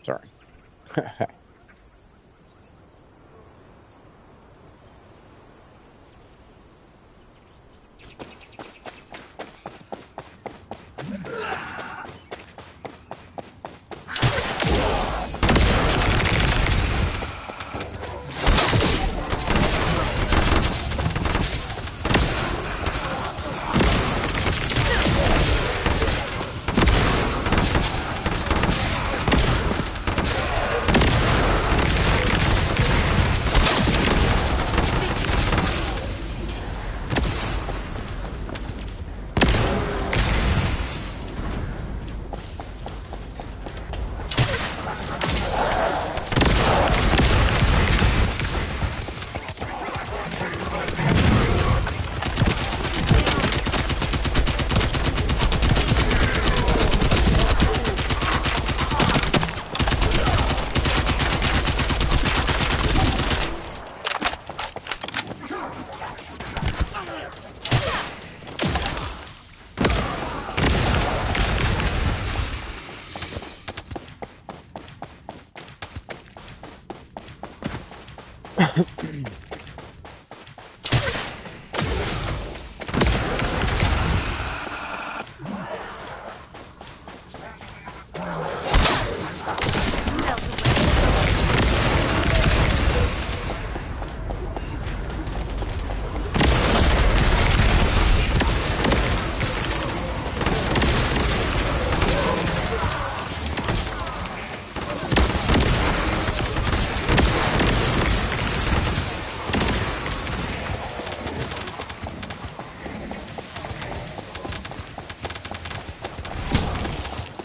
Sorry.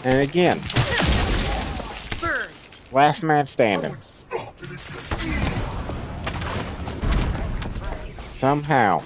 And again, last man standing. Somehow.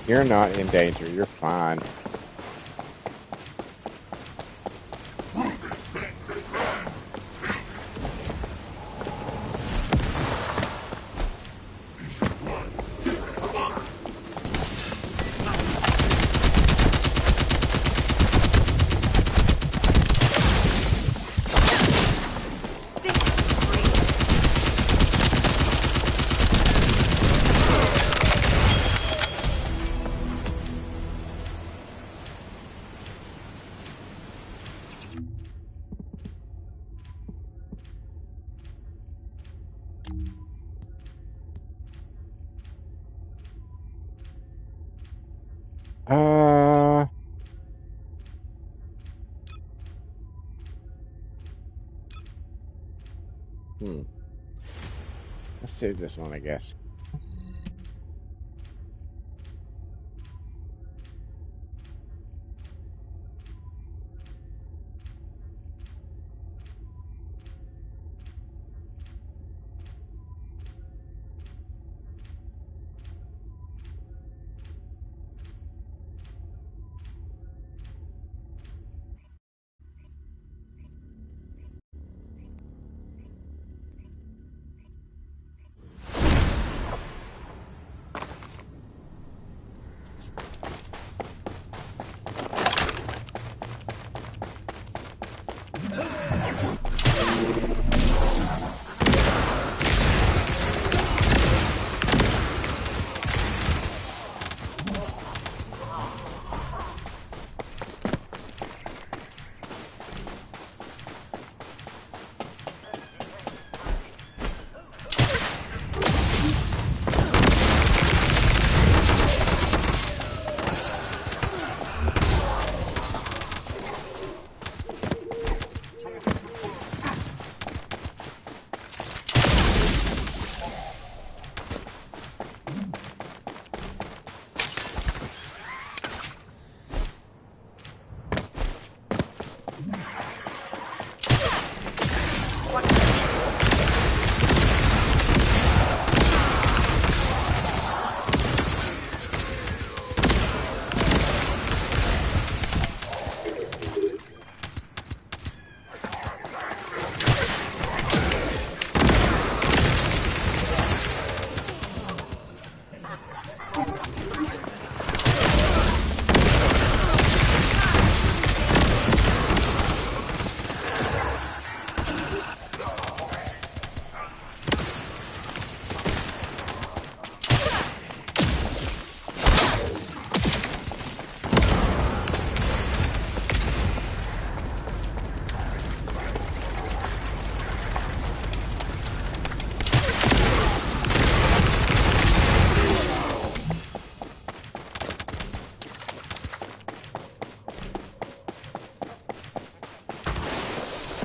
You're not in danger. You're fine. Let's do this one, I guess.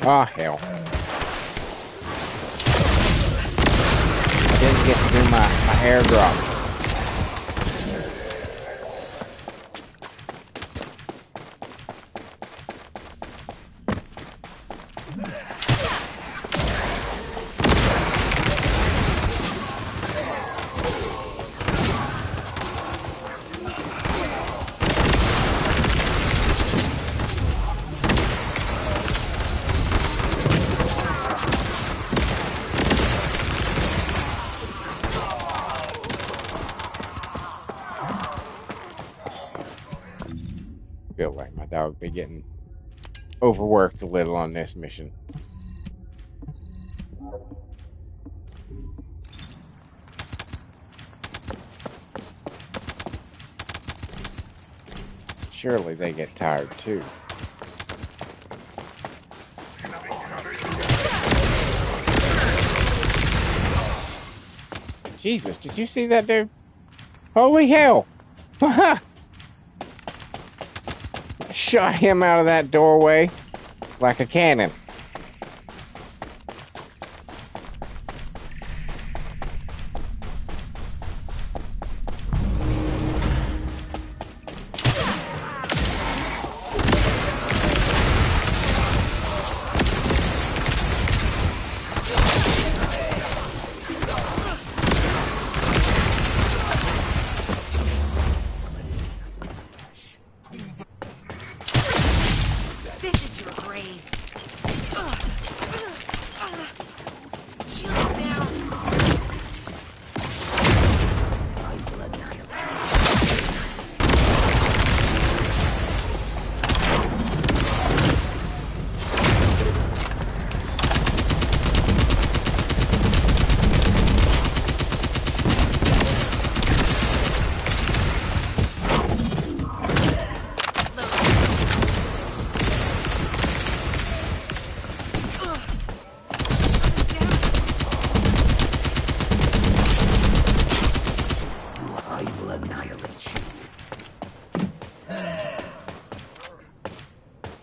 Oh, hell. I didn't get to do my airdrop. Feel like my dog be getting overworked a little on this mission. Surely they get tired too. Jesus, did you see that dude? Holy hell! Shot him out of that doorway like a cannon.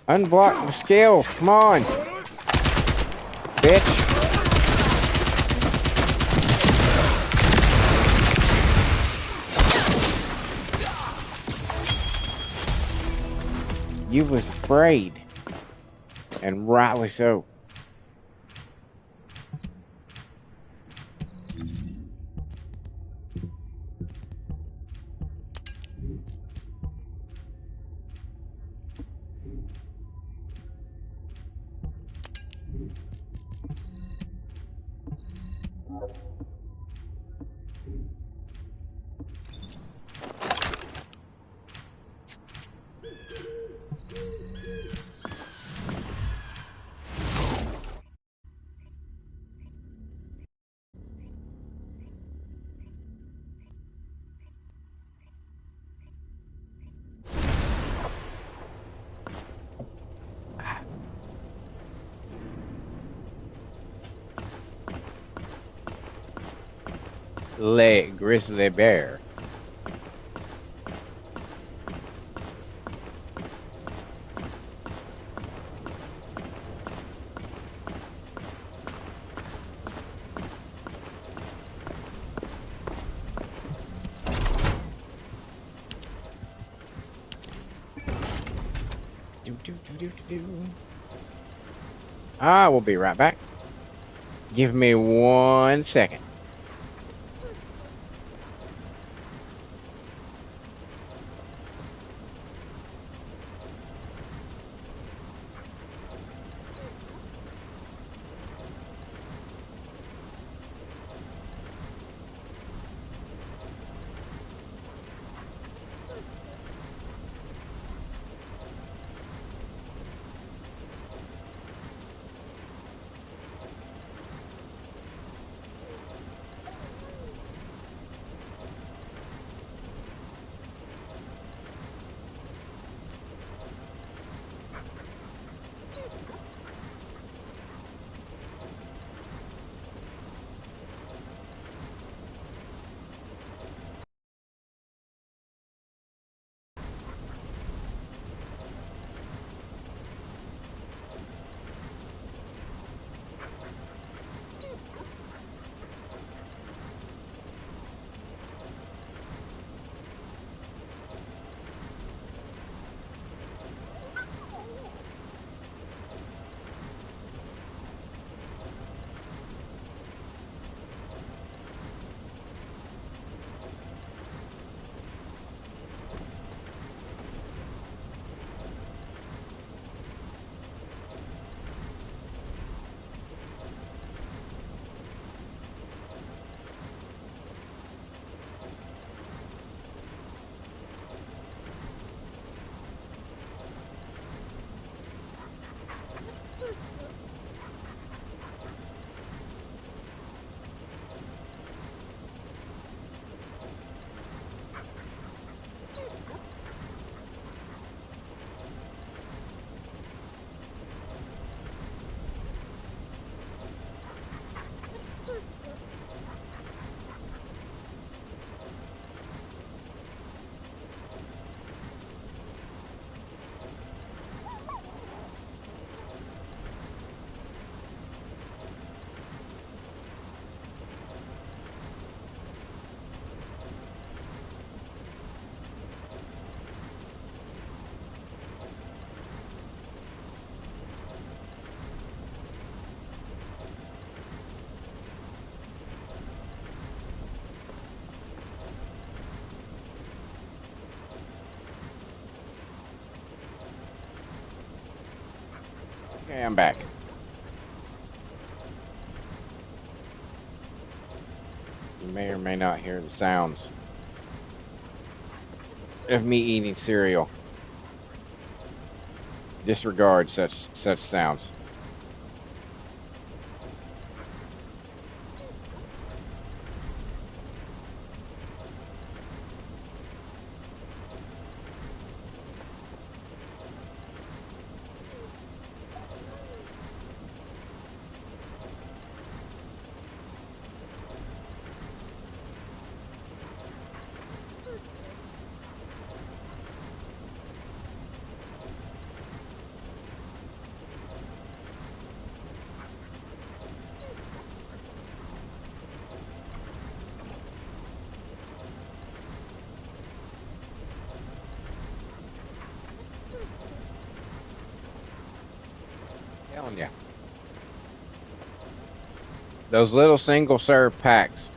Unblock the scales, come on, bitch. You was afraid. And rightly so. Grizzly bear. I will be right back. Give me 1 second. Okay, I'm back. You may or may not hear the sounds of me eating cereal. Disregard such sounds. telling you. Those little single serve packs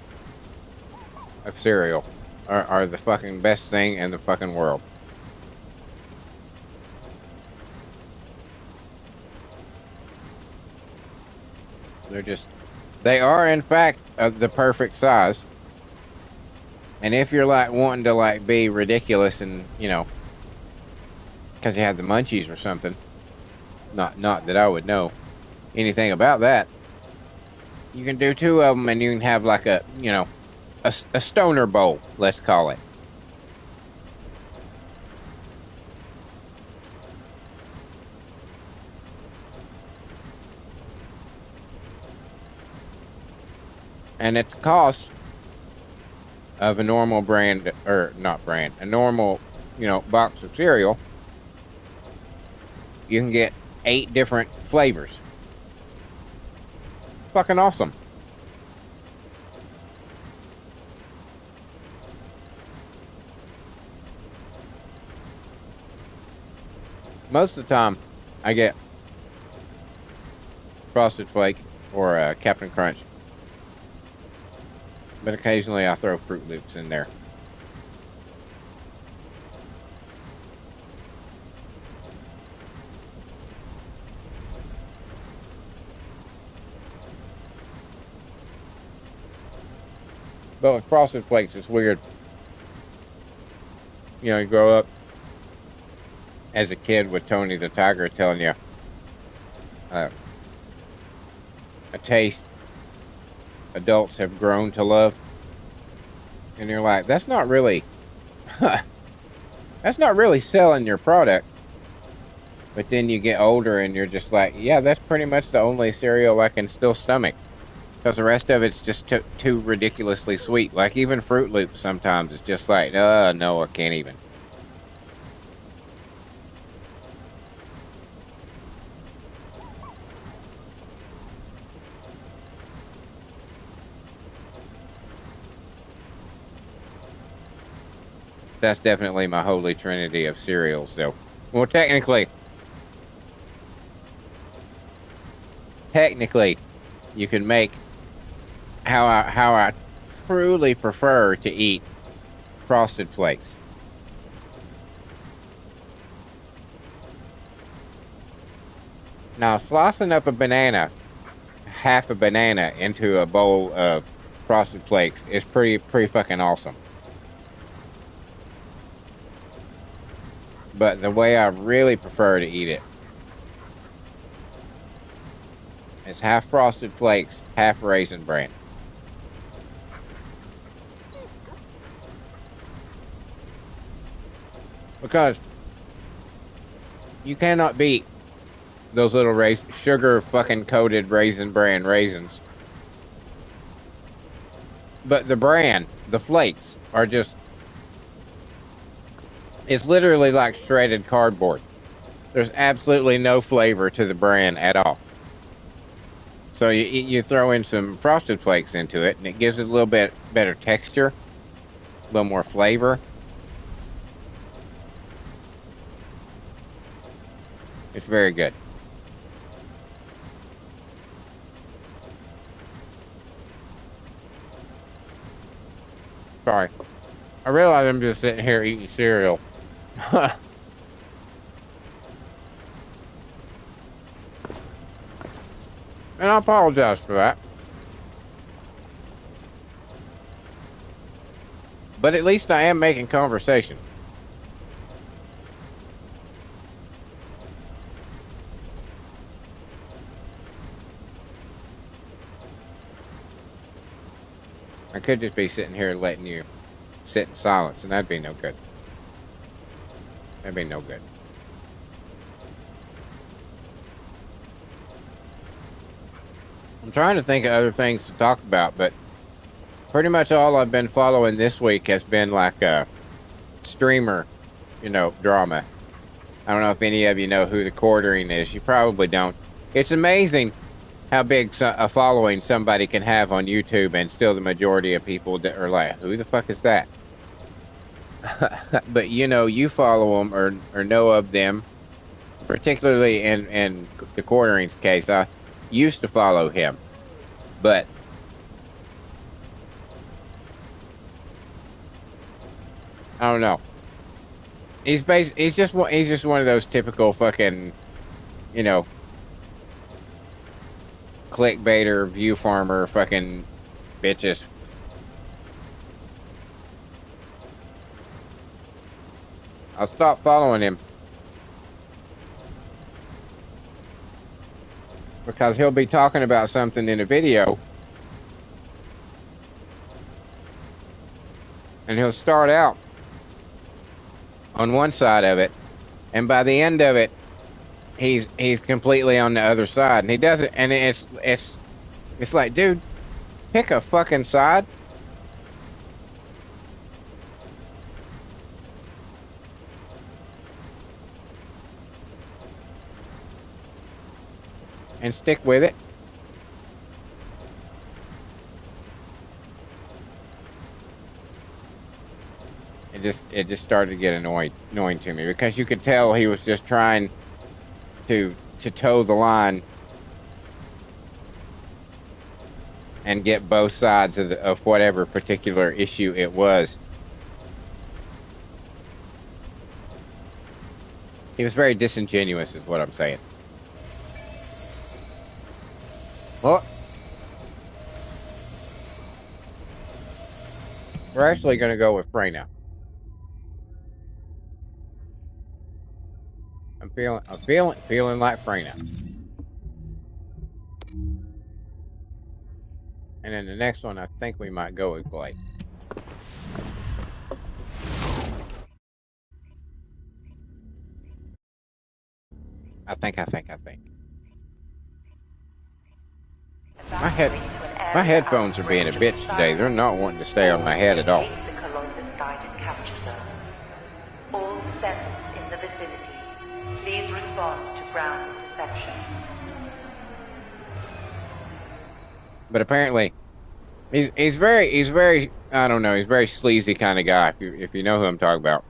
of cereal are the fucking best thing in the fucking world. They are in fact the perfect size. And if you're like wanting to like be ridiculous and, you know, because you have the munchies or something, not that I would know anything about that, you can do two of them and you can have like a, you know, a stoner bowl, let's call it. And at the cost of a normal brand, or not brand, a normal, you know, box of cereal, you can get 8 different flavors. Fucking awesome. Most of the time, I get Frosted Flake or Captain Crunch. But occasionally I throw Fruit Loops in there. But with Frosted Flakes, it's weird. You know, you grow up as a kid with Tony the Tiger telling you a taste adults have grown to love, and you're like, that's not really that's not really selling your product. But then you get older and you're just like, yeah, that's pretty much the only cereal I can still stomach, because the rest of it's just too ridiculously sweet. Like even Fruit Loops sometimes it's just like, no, I can't even. That's definitely my holy trinity of cereals, though. Well, technically, you can make how I truly prefer to eat Frosted Flakes. Now, slicing up a banana, half a banana, into a bowl of Frosted Flakes is pretty fucking awesome. But the way I really prefer to eat it is half Frosted Flakes, half Raisin Bran. Because you cannot beat those little sugar fucking coated Raisin Bran raisins. But the bran, the flakes, are just... It's literally like shredded cardboard. There's absolutely no flavor to the bran at all. So you throw in some Frosted Flakes into it, and it gives it a little bit better texture, a little more flavor. It's very good. Sorry. I realize I'm just sitting here eating cereal. And I apologize for that. But at least I am making conversation. I could just be sitting here letting you sit in silence, and that'd be no good. That'd be no good. I'm trying to think of other things to talk about, but pretty much all I've been following this week has been like a streamer, drama. I don't know if any of you know who the Quartering is. You probably don't. It's amazing how big a following somebody can have on YouTube, and still the majority of people that are like, who the fuck is that? But you follow them or know of them, particularly in the Quartering's case, I used to follow him, but I don't know. He's just one of those typical fucking, you know, clickbaiter, view farmer, fucking bitches. I'll stop following him because he'll be talking about something in a video, and he'll start out on one side of it, and by the end of it, he's completely on the other side, and he does it, and it's like, dude, pick a fucking side. And stick with it. It just started to get annoying to me because you could tell he was just trying to toe the line and get both sides of whatever particular issue it was. He was very disingenuous, is what I'm saying. Well, we're actually going to go with Frey now. I'm feeling like Frey now. And then the next one, I think we might go with Blade. I think. My headphones are being a bitch today. They're not wanting to stay on my head at all. The Colossus guided capture zones. All descendants in the vicinity, please respond to ground interception. But apparently, he's very I don't know, he's a very sleazy kind of guy. If you know who I'm talking about,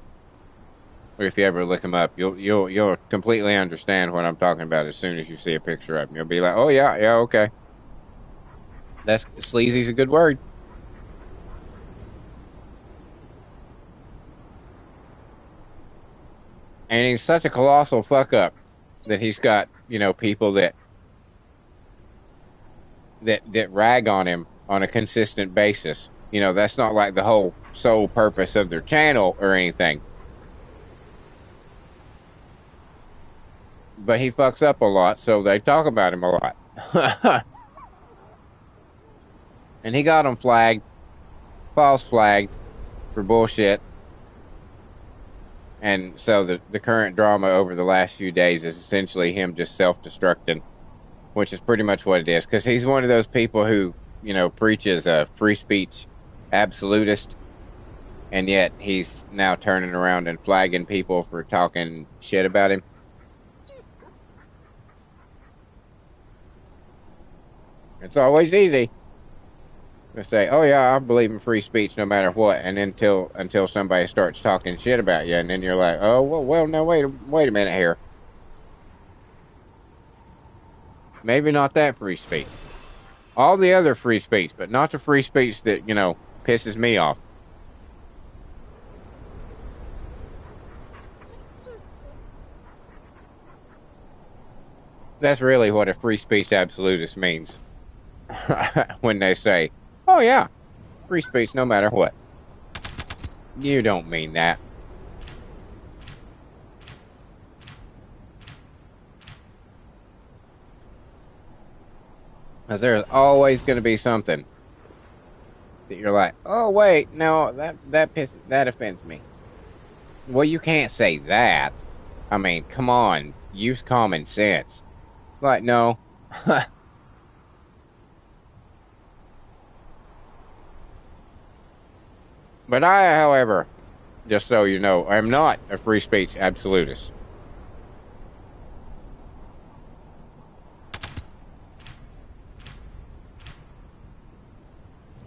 or if you ever look him up, you'll completely understand what I'm talking about as soon as you see a picture of him. You'll be like, oh yeah, okay. That's sleazy's a good word. And he's such a colossal fuck up that he's got, you know, people that rag on him on a consistent basis. You know, that's not like the whole sole purpose of their channel or anything. But he fucks up a lot, so they talk about him a lot. And he got him false flagged for bullshit. And so the current drama over the last few days is essentially him just self-destructing, which is pretty much what it is. Because he's one of those people who, you know, preaches a free speech absolutist, and yet he's now turning around and flagging people for talking shit about him. It's always easy to say, oh yeah, I believe in free speech no matter what, and until somebody starts talking shit about you, and then you're like, oh well no, wait a minute here. Maybe not that free speech. All the other free speech, but not the free speech that, you know, pisses me off. That's really what a free speech absolutist means. When they say, oh yeah, free speech no matter what. You don't mean that. Because there's always going to be something that you're like, oh wait, no, that offends me. Well, you can't say that. I mean, come on, use common sense. It's like, no. But I, however, just so you know, I'm not a free speech absolutist.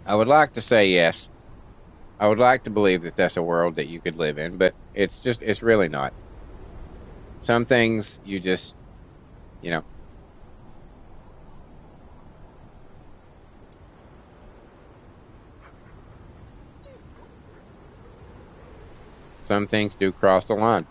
I would like to say yes. I would like to believe that that's a world that you could live in, but it's really not. Some things you just, you know, some things do cross the line.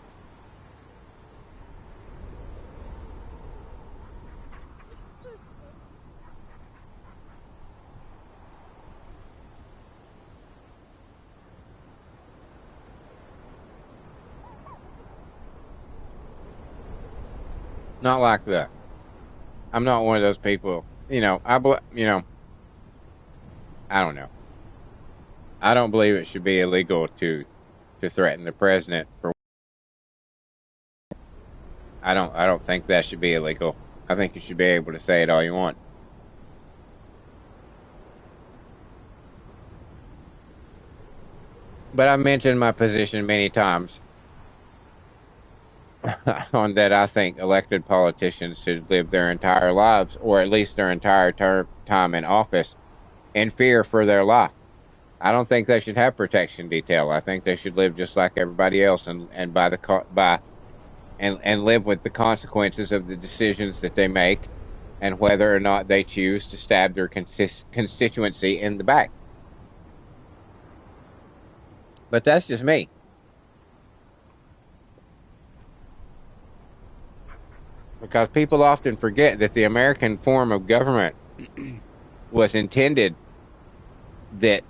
Not like that. I'm not one of those people. You know, I don't know. I don't believe it should be illegal to threaten the president for. I don't think that should be illegal. I think you should be able to say it all you want. But I've mentioned my position many times on that. I think elected politicians should live their entire lives, or at least their entire time in office, in fear for their life. I don't think they should have protection detail. I think they should live just like everybody else, and live with the consequences of the decisions that they make, and whether or not they choose to stab their constituency in the back. But that's just me. Because people often forget that the American form of government was intended that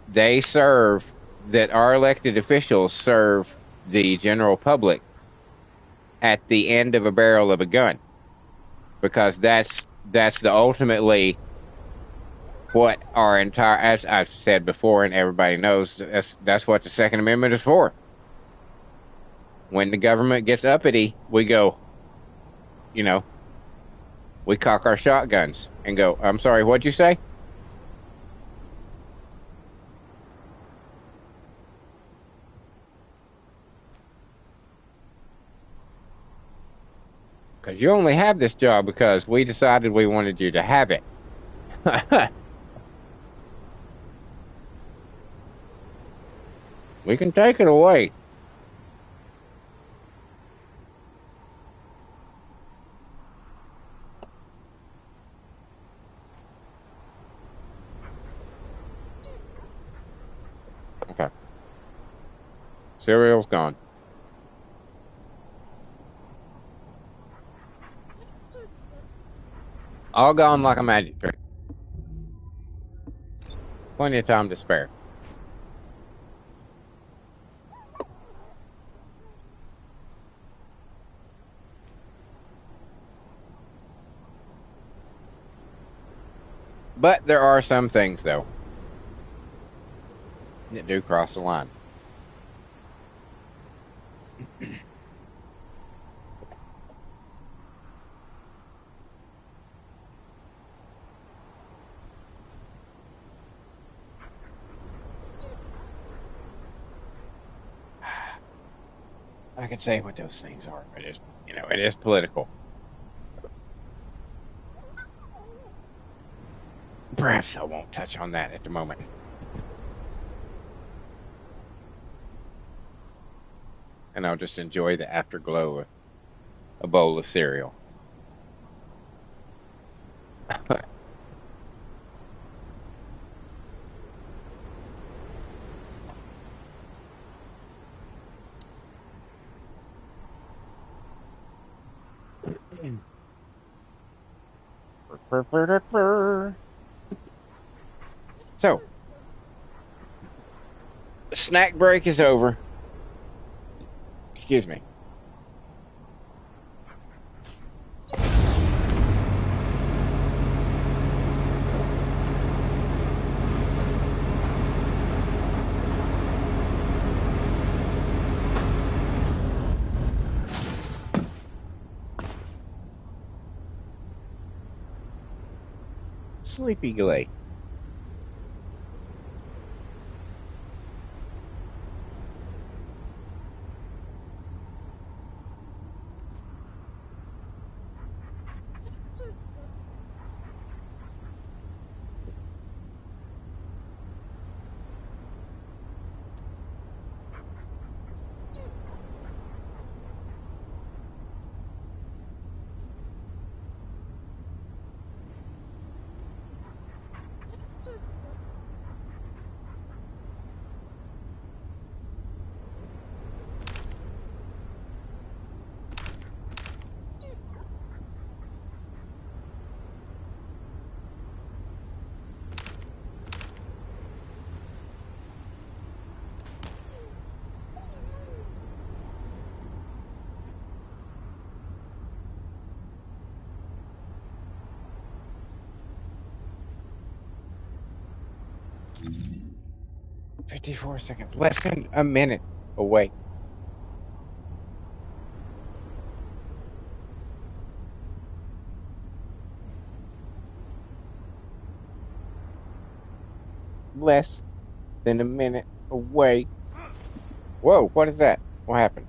our elected officials serve the general public at the end of a barrel of a gun. Because that's the ultimately what our entire, as I've said before and everybody knows, that's what the Second Amendment is for. When the government gets uppity, we go, we cock our shotguns and go, I'm sorry, what'd you say? Because you only have this job because we decided we wanted you to have it. We can take it away. Okay. Cereal's gone. All gone like a magic trick. Plenty of time to spare. But there are some things, though, that do cross the line. I could say what those things are, but it is political. Perhaps I won't touch on that at the moment. And I'll just enjoy the afterglow of a bowl of cereal. So, snack break is over. Excuse me. Sleepy Glade. 54 seconds. Less than a minute away. Less than a minute away. Whoa, what is that? What happened?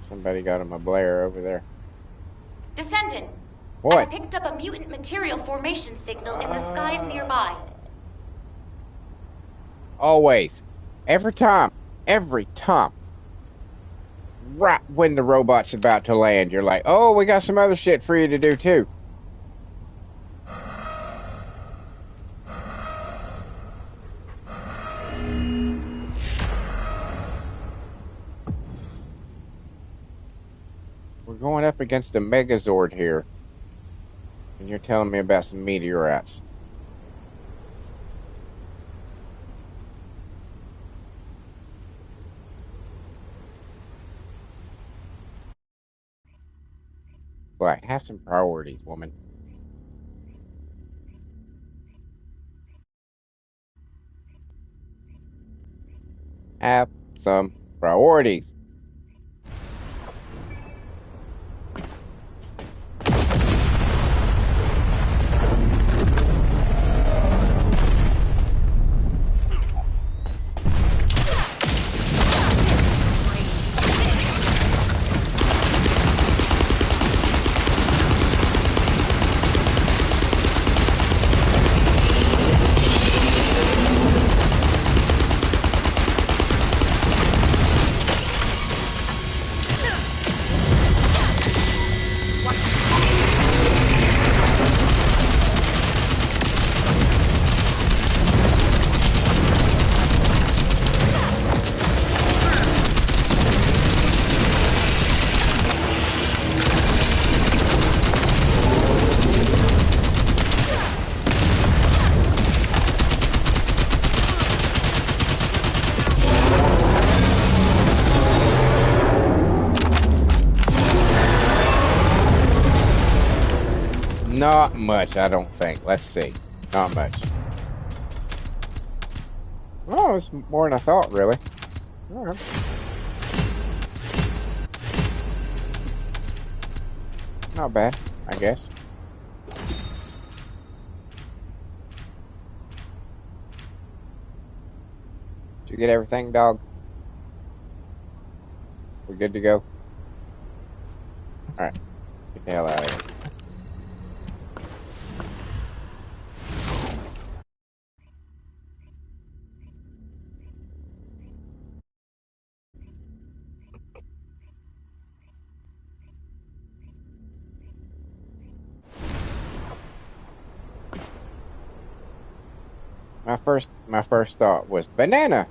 Somebody got him a Blair over there. Descendant! What? I picked up a mutant material formation signal in the skies nearby. Always. Every time. Every time. Right when the robot's about to land, you're like, oh, we got some other shit for you to do too. We're going up against a Megazord here. And you're telling me about some meteorites. Like, have some priorities, woman. Have some priorities. Not much, I don't think. Let's see. Not much. Oh, it's more than I thought, really. All right. Not bad, I guess. Did you get everything, dog? We're good to go? Alright. Get the hell out of here. My first thought was banana.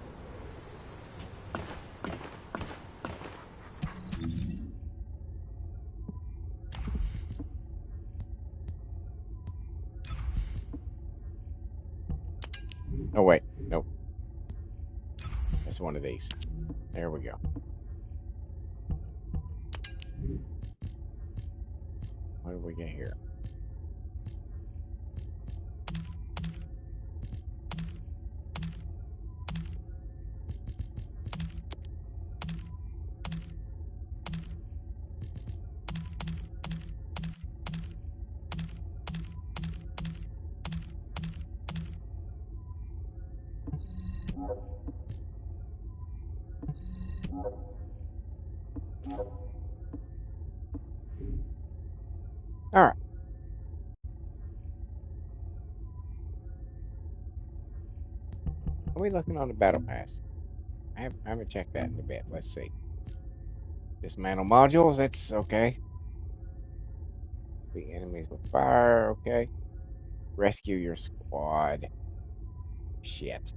Oh wait, nope. It's one of these. There we go. What do we get here? All right. Are we looking on the battle pass? I haven't checked that in a bit. Let's see. Dismantle modules. That's okay. Beat enemies with fire. Okay. Rescue your squad. Shit.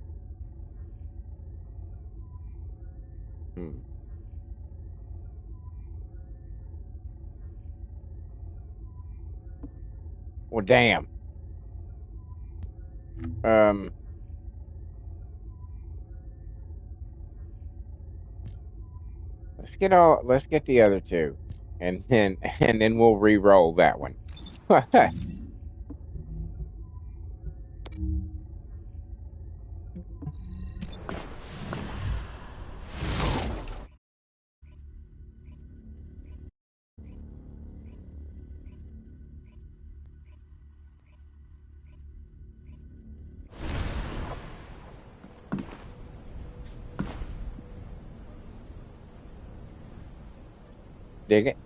Hmm. Well, damn. Let's get the other two, and then we'll re-roll that one. Dig it.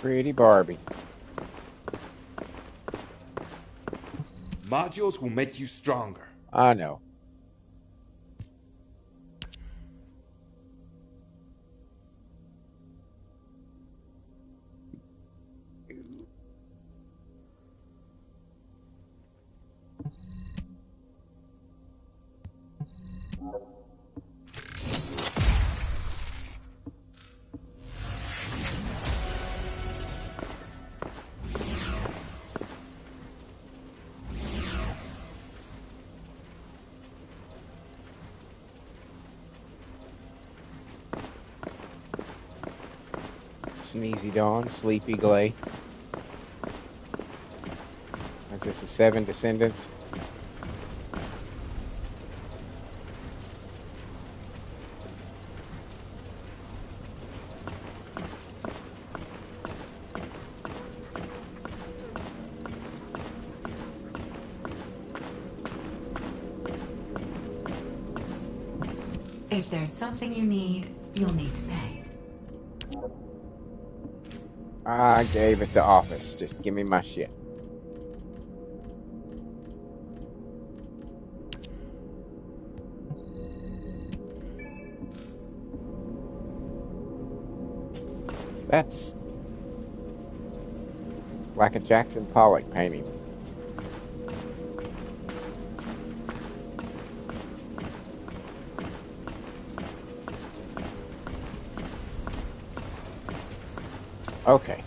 Pretty Barbie. Modules will make you stronger. I know. Sneezy Dawn, Sleepy Glay. Is this the 7 Descendants? If there's something you need, you'll need to pay. I gave it the office. Just give me my shit. That's like a Jackson Pollock painting. Okay.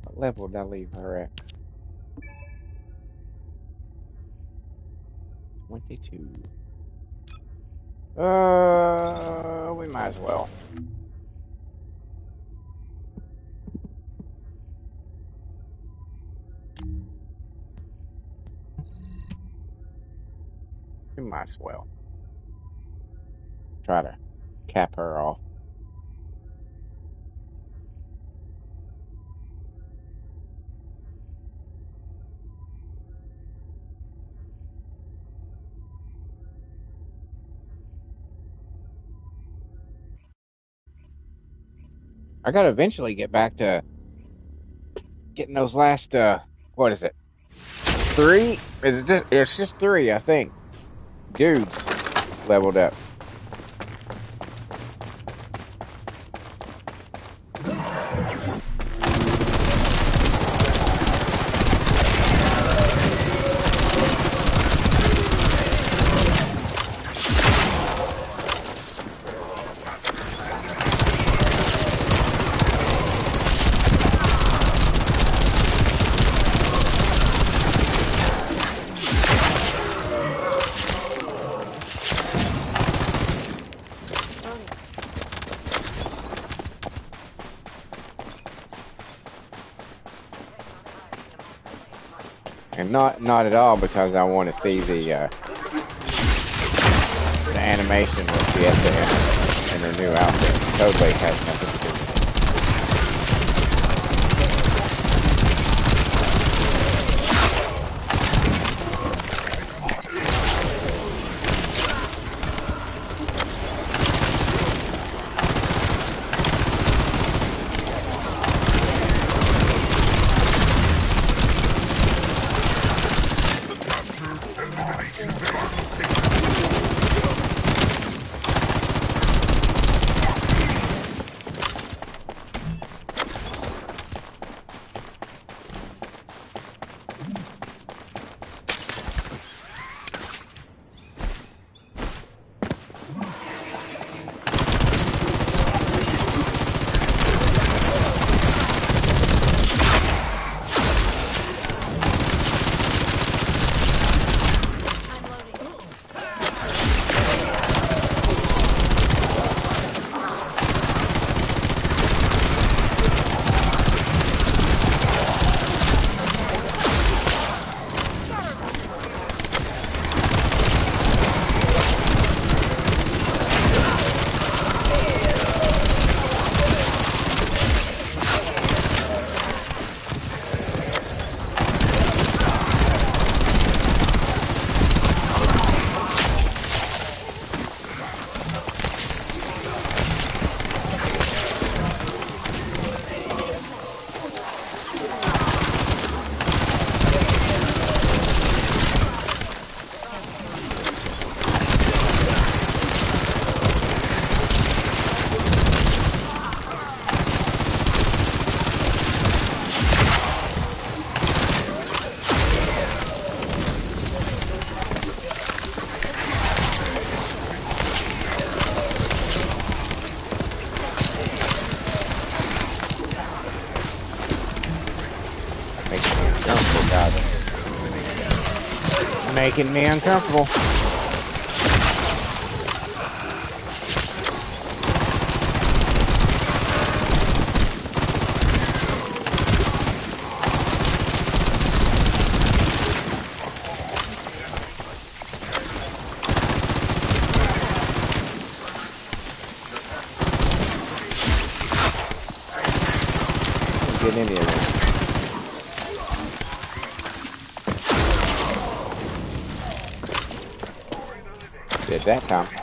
What level did I leave her at? 22. We might as well. We might as well. Try to cap her off. I gotta eventually get back to getting those last, what is it? 3? Is it just, it's just 3, I think. Dudes leveled up. And not at all because I want to see the animation with the SAS and her new outfit. Totally has nothing to do with it. Making me uncomfortable. Get any of this. Did that time.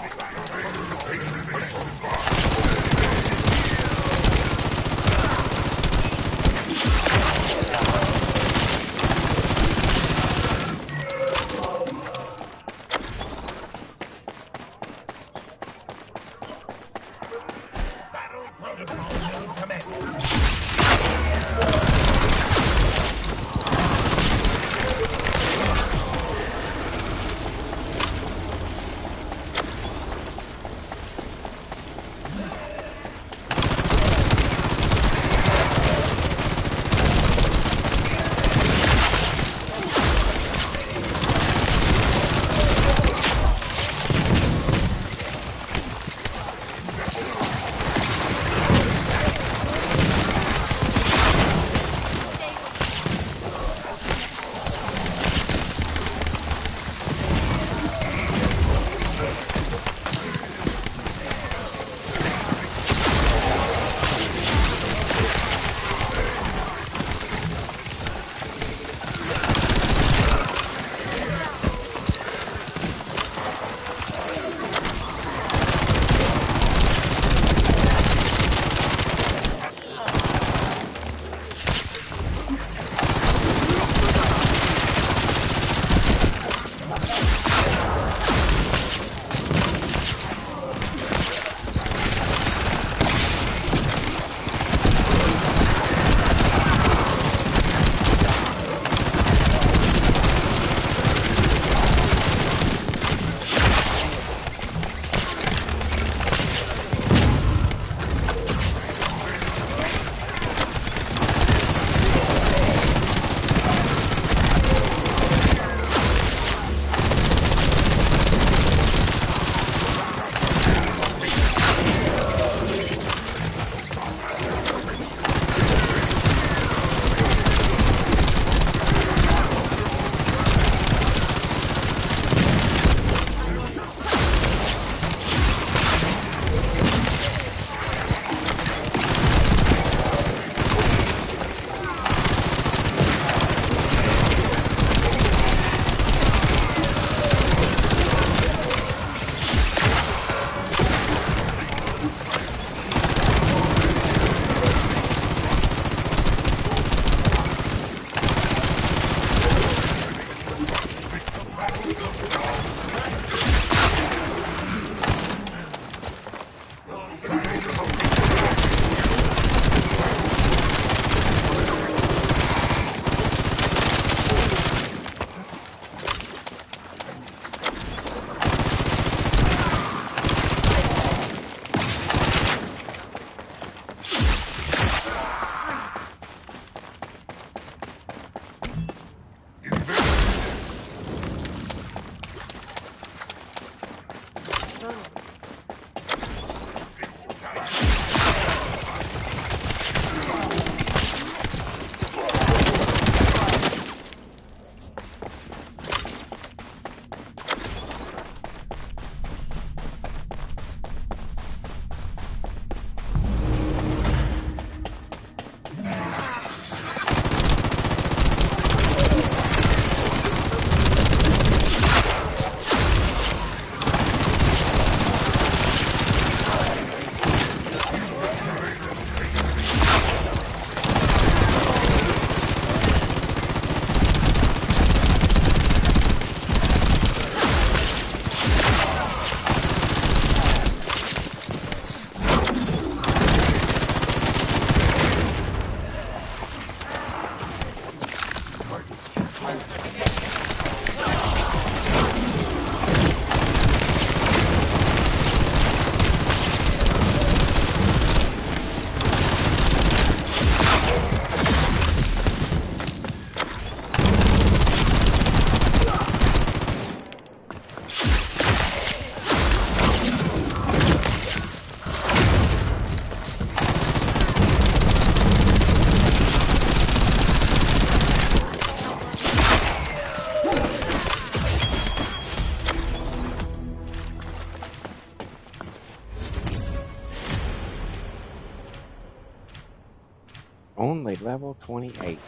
Only level 28.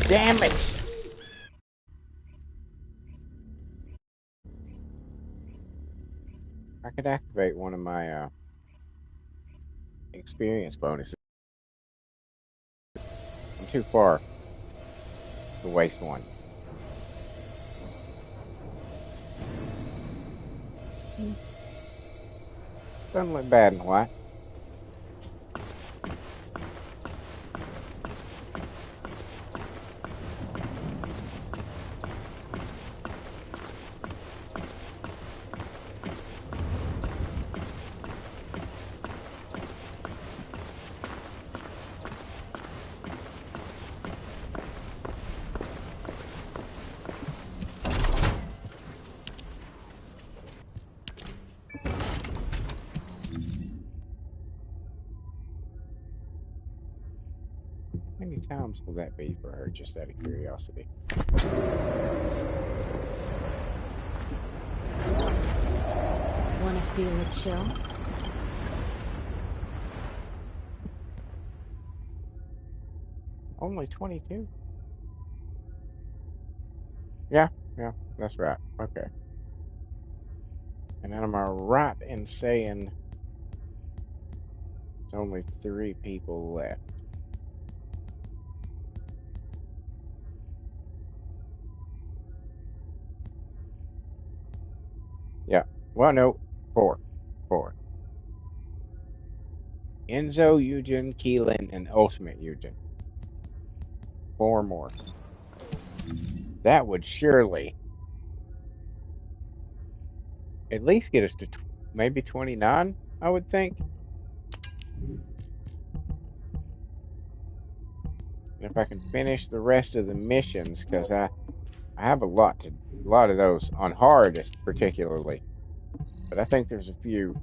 Damn it! I could activate one of my experience bonuses. I'm too far to waste one. Doesn't look bad in white. How many times will that be for her, just out of curiosity? Wanna feel a chill? Only 22? Yeah, that's right. Okay. And then am I right in saying there's only 3 people left? Yeah. Well, no. 4. 4. Enzo, Eugen, Keelan, and Ultimate Eugen. 4 more. That would surely at least get us to maybe 29, I would think. And if I can finish the rest of the missions, because I have a lot of those on hard, particularly. But I think there's a few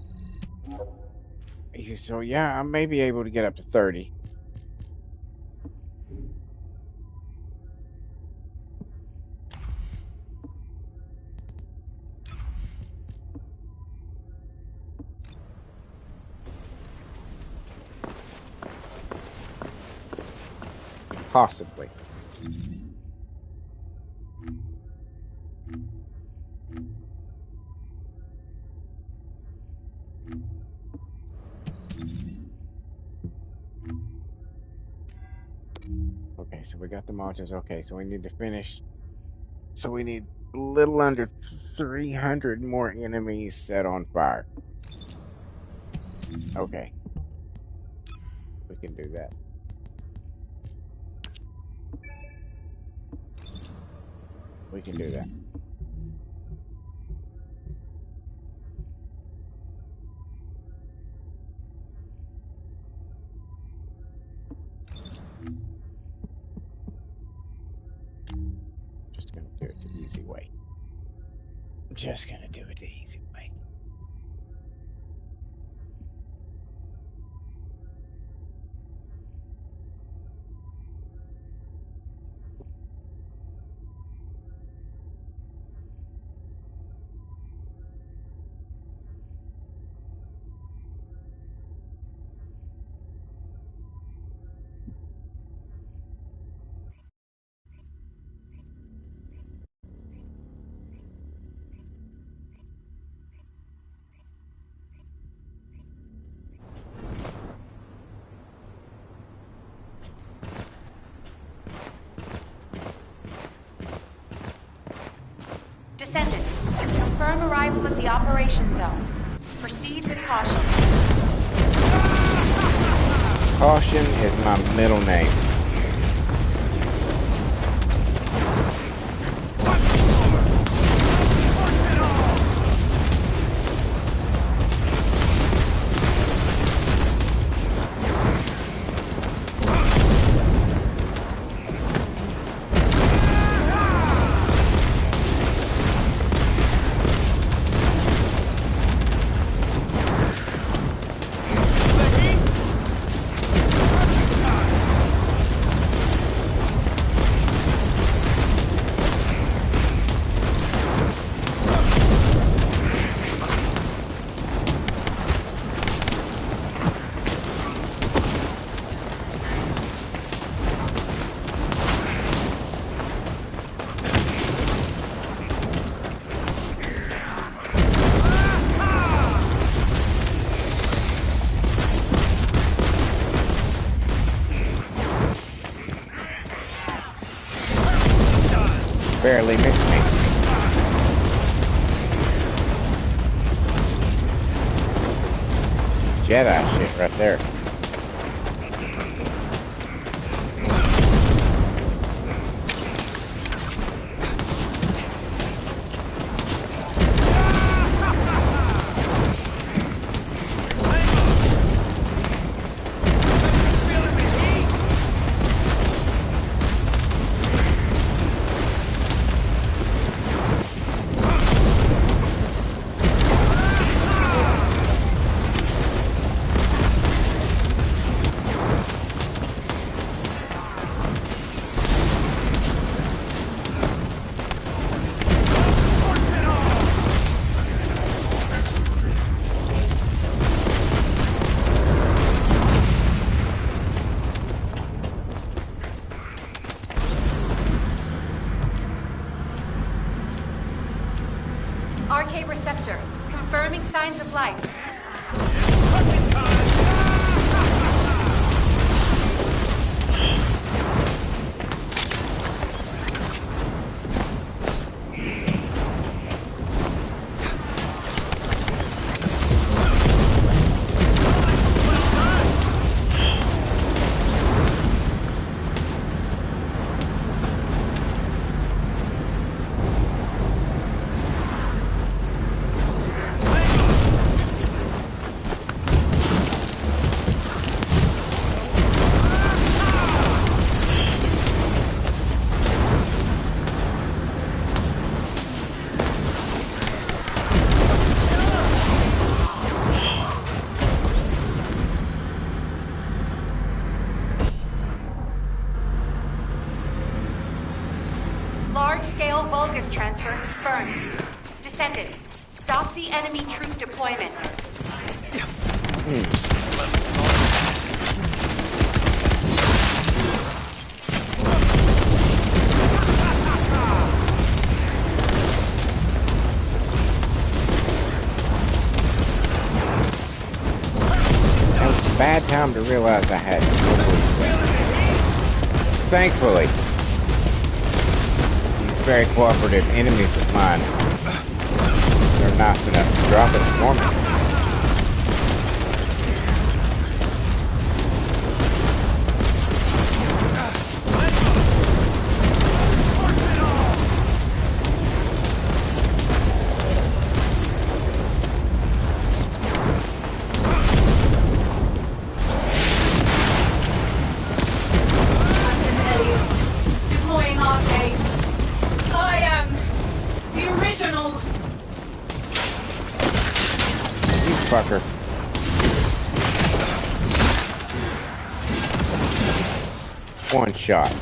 easy. So yeah, I may be able to get up to 30. Possibly. Okay, so we got the modules. Okay, so we need to finish. So we need a little under 300 more enemies set on fire. Okay. We can do that. We can do that. Just gonna do it the easy way. I'm just gonna do it the easy way. Descendant, confirm arrival at the operation zone. Proceed with caution. Caution is my middle name. barely missed me. Some Jedi shit right there. RK receptor, confirming signs of life. Large-scale Vulgus transfer confirmed. Descendant, stop the enemy troop deployment. That was a bad time to realize I had thankfully. Very cooperative enemies of mine. They're nice enough to drop it for me. Deploying arcade. I am the original. You fucker. One shot.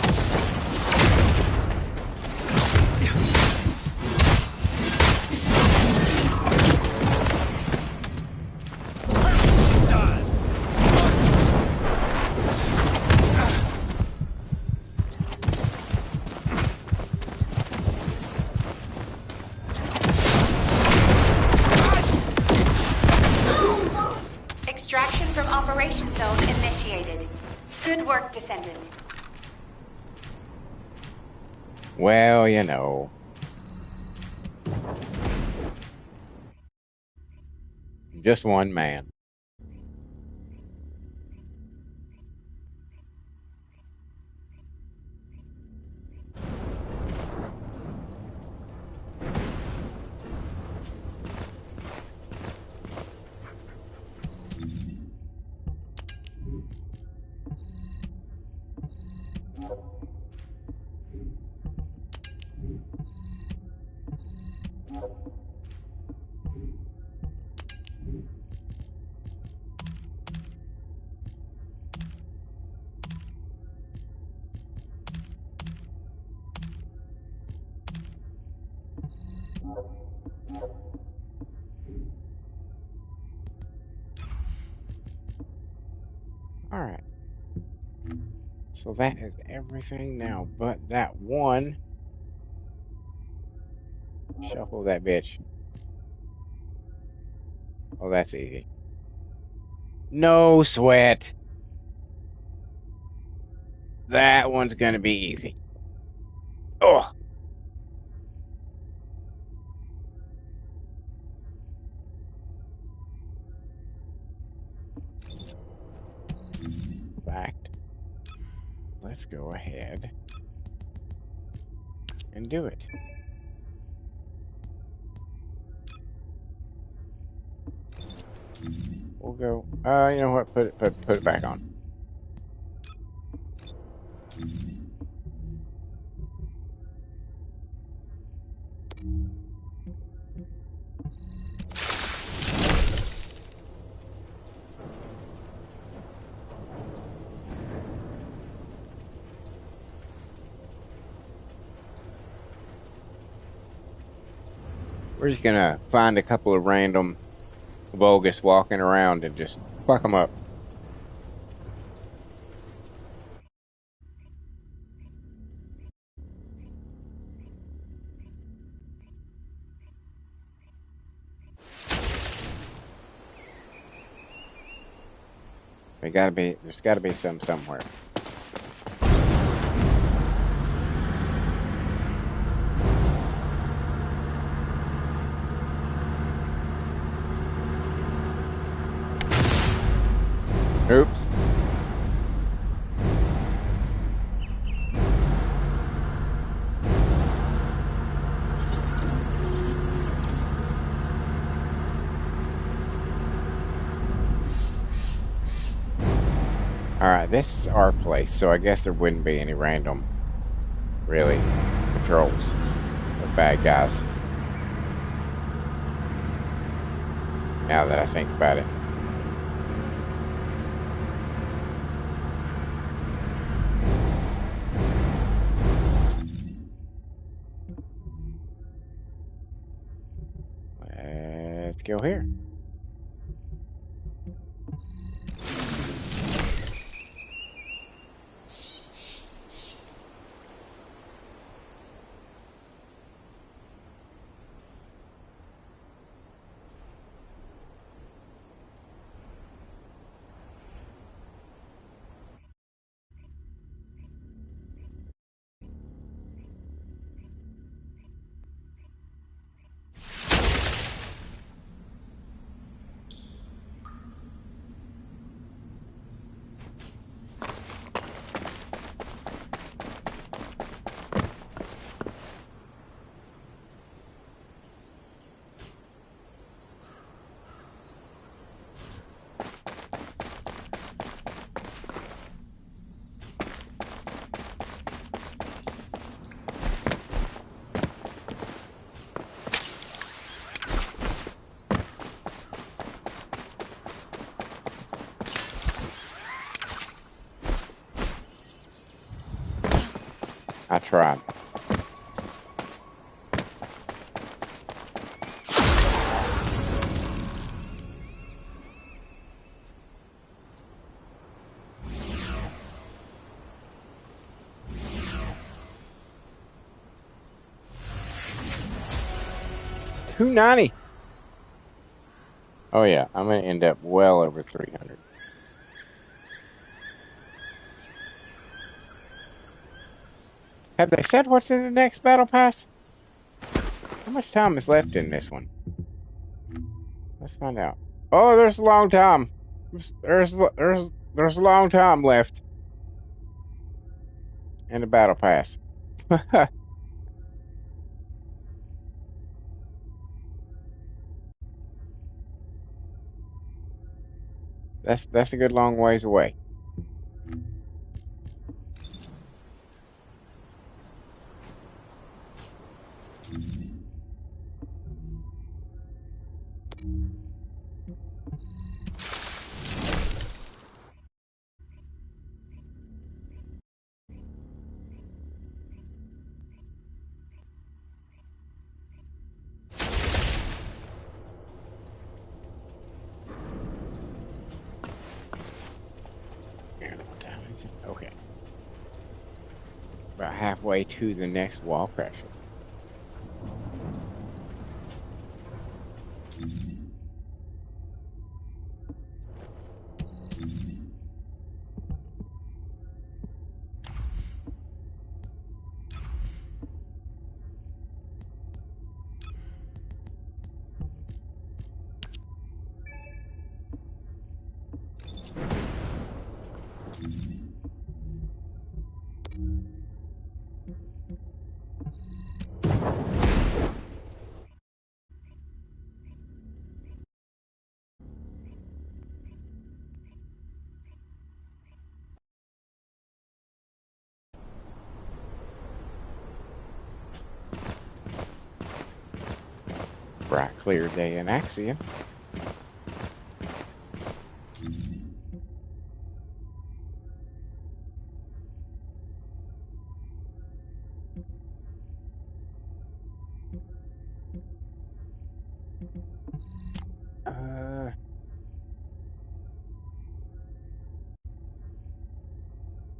Extraction from Operation Zone initiated. Good work, Descendant. Well, you know. Just one man. Alright. So that is everything now but that one. Shuffle that bitch. Oh, that's easy. No sweat. That one's gonna be easy. Oh. let's go ahead and do it. We'll go. You know what? Put it back on. We're just gonna find a couple of random Vulgus walking around and just fuck them up. There's gotta be some somewhere. Oops. Alright, this is our place, so I guess there wouldn't be any random, really, patrols of bad guys. Now that I think about it. Let's go here. I tried. $290. Oh yeah, I'm gonna end up well over 300. Have they said what's in the next battle pass? How much time is left in this one? Let's find out. Oh, there's a long time. There's a long time left in the battle pass. That's a good long ways away. What time is it? Okay. About halfway to the next wall crasher. bright, clear day in Axion.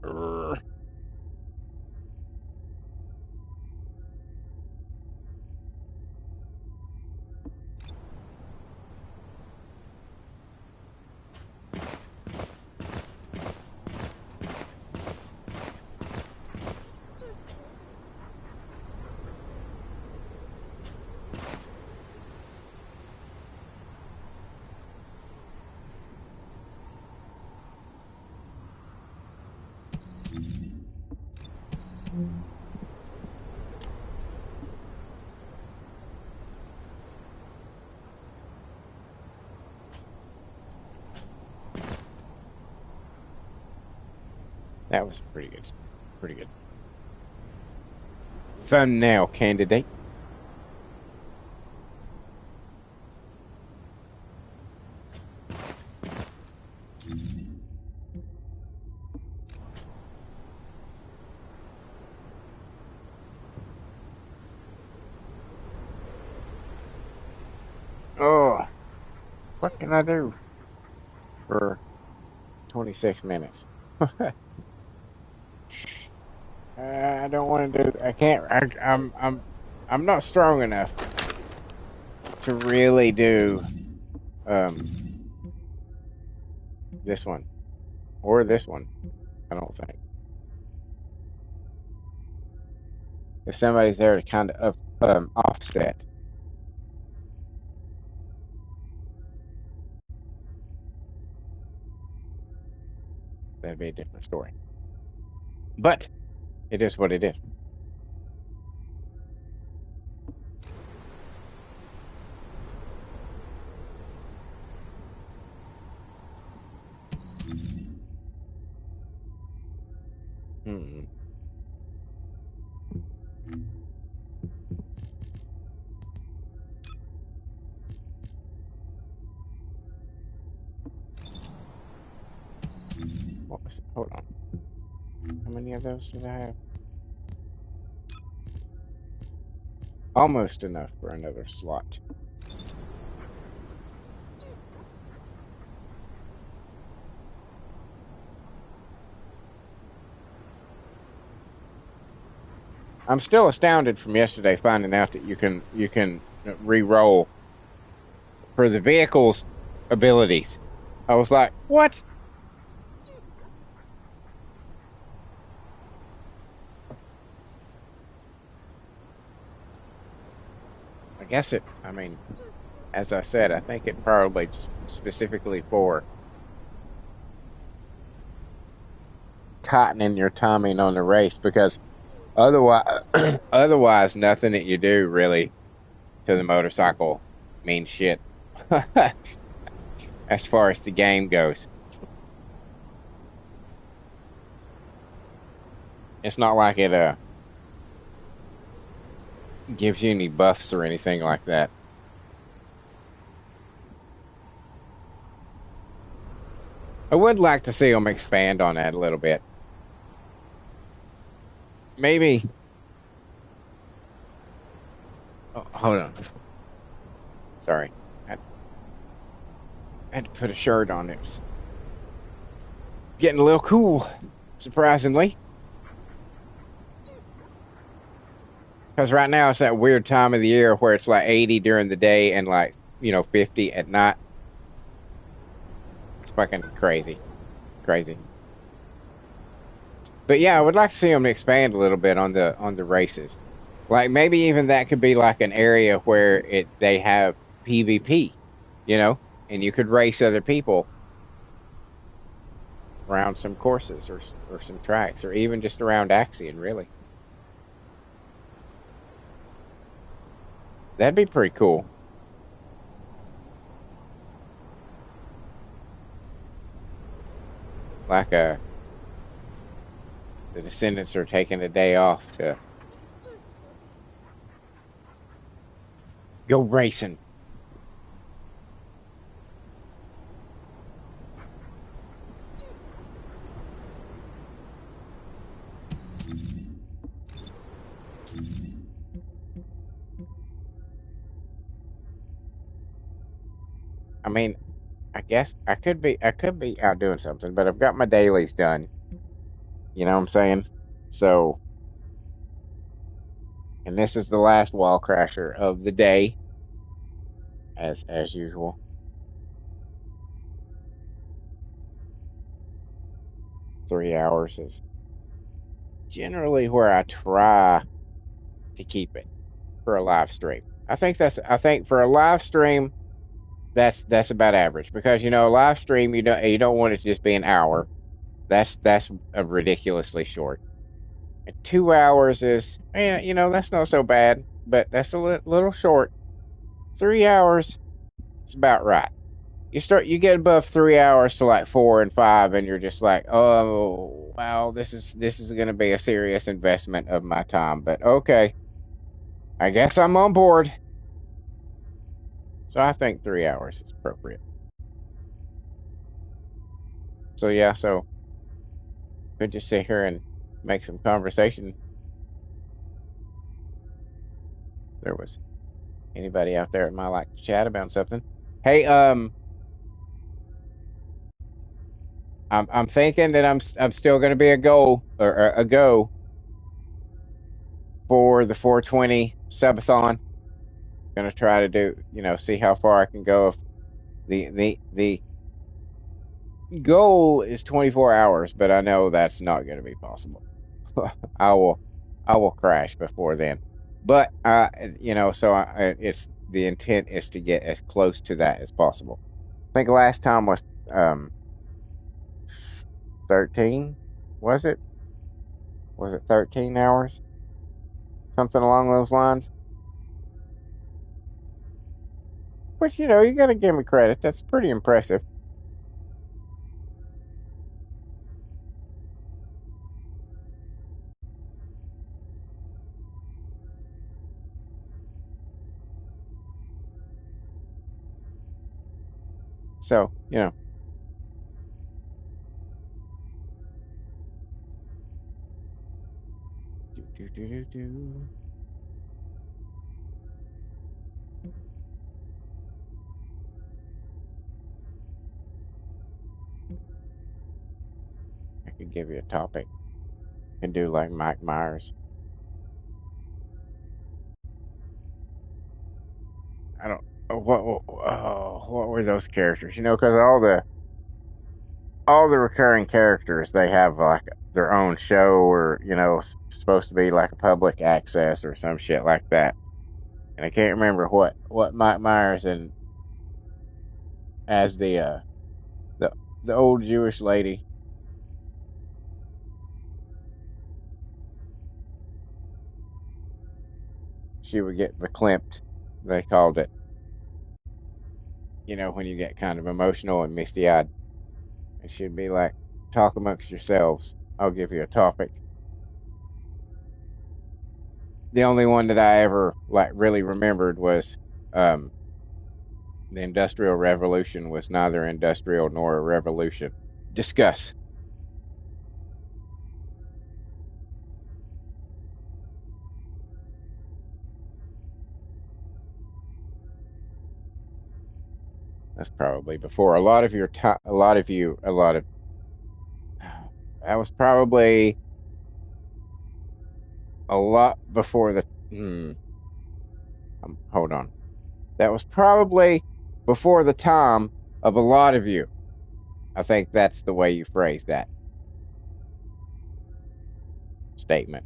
Urgh. That was pretty good thumbnail candidate. Oh, what can I do for 26 minutes? I don't want to do. I can't. I'm not strong enough to really do this one or this one. I don't think. If somebody's there to kind of offset, that'd be a different story. But it is what it is. Hmm. What was it? Hold on. How many of those did I have? Almost enough for another slot. I'm still astounded from yesterday finding out that you can re-roll for the vehicle's abilities. I was like, what? I guess it, I mean, as I said, I think it probably specifically for tightening your timing on the race, because otherwise nothing that you do really to the motorcycle means shit as far as the game goes. It's not like it gives you any buffs or anything like that. I would like to see them expand on that a little bit. Maybe. Oh, hold on. Sorry. I had to put a shirt on it. It's getting a little cool, surprisingly. Because right now it's that weird time of the year where it's like 80 during the day and like, 50 at night. It's fucking crazy. Crazy. But yeah, I would like to see them expand a little bit on the races. Like maybe even that could be like an area where they have PvP, and you could race other people around some courses or some tracks, or even just around Axion, really. That'd be pretty cool. Like the Descendants are taking a day off to Go racing. I mean, I guess I could be out doing something, but I've got my dailies done. You know what I'm saying? So, and this is the last wall crasher of the day, as usual. Three hours is generally where I try to keep it for a live stream. I think for a live stream that's about average, because a live stream you don't want it to just be an hour. That's a ridiculously short. And 2 hours is that's not so bad, but that's a little short. 3 hours, it's about right. You get above 3 hours to like 4 and 5, and you're just like, oh wow, this is going to be a serious investment of my time. But okay, I guess I'm on board. So I think 3 hours is appropriate. So yeah, so could just sit here and make some conversation. There was anybody out there that might like to chat about something. Hey, I'm thinking that I'm still going to be a go for the 420 subathon. Going to try to do, see how far I can go. If the goal is 24 hours, but I know that's not going to be possible. I will crash before then. But so it's the intent is to get as close to that as possible. I think last time was 13. Was it 13 hours? Something along those lines. Which, you got to give me credit. That's pretty impressive. So, I could give you a topic. I could do like Mike Myers. I don't. What were those characters? Because all the recurring characters, they have like their own show, or supposed to be like a public access or some shit like that. And I can't remember what Mike Myers and as the old Jewish lady. She would get verklempt, they called it. When you get kind of emotional and misty-eyed. And she'd be like, talk amongst yourselves. I'll give you a topic. The only one that I ever really remembered was the Industrial Revolution was neither industrial nor a revolution. Discuss. That's probably before a lot of your time. That was probably a lot before the. Hold on. That was probably before the time of a lot of you. I think that's the way you phrase that statement.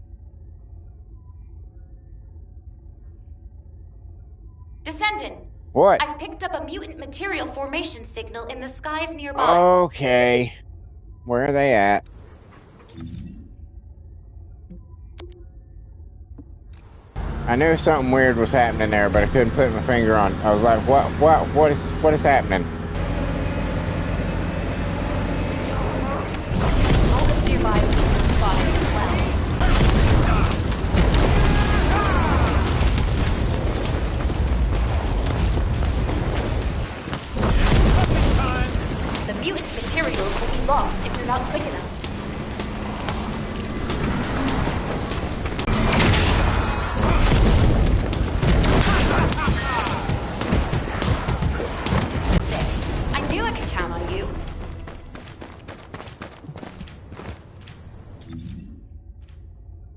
Descendant. What? I've picked up a mutant material formation signal in the skies nearby. Okay. Where are they at? I knew something weird was happening there, but I couldn't put my finger on. I was like, what is happening? All the nearby are spotted as well. not quick enough. I knew I could count on you.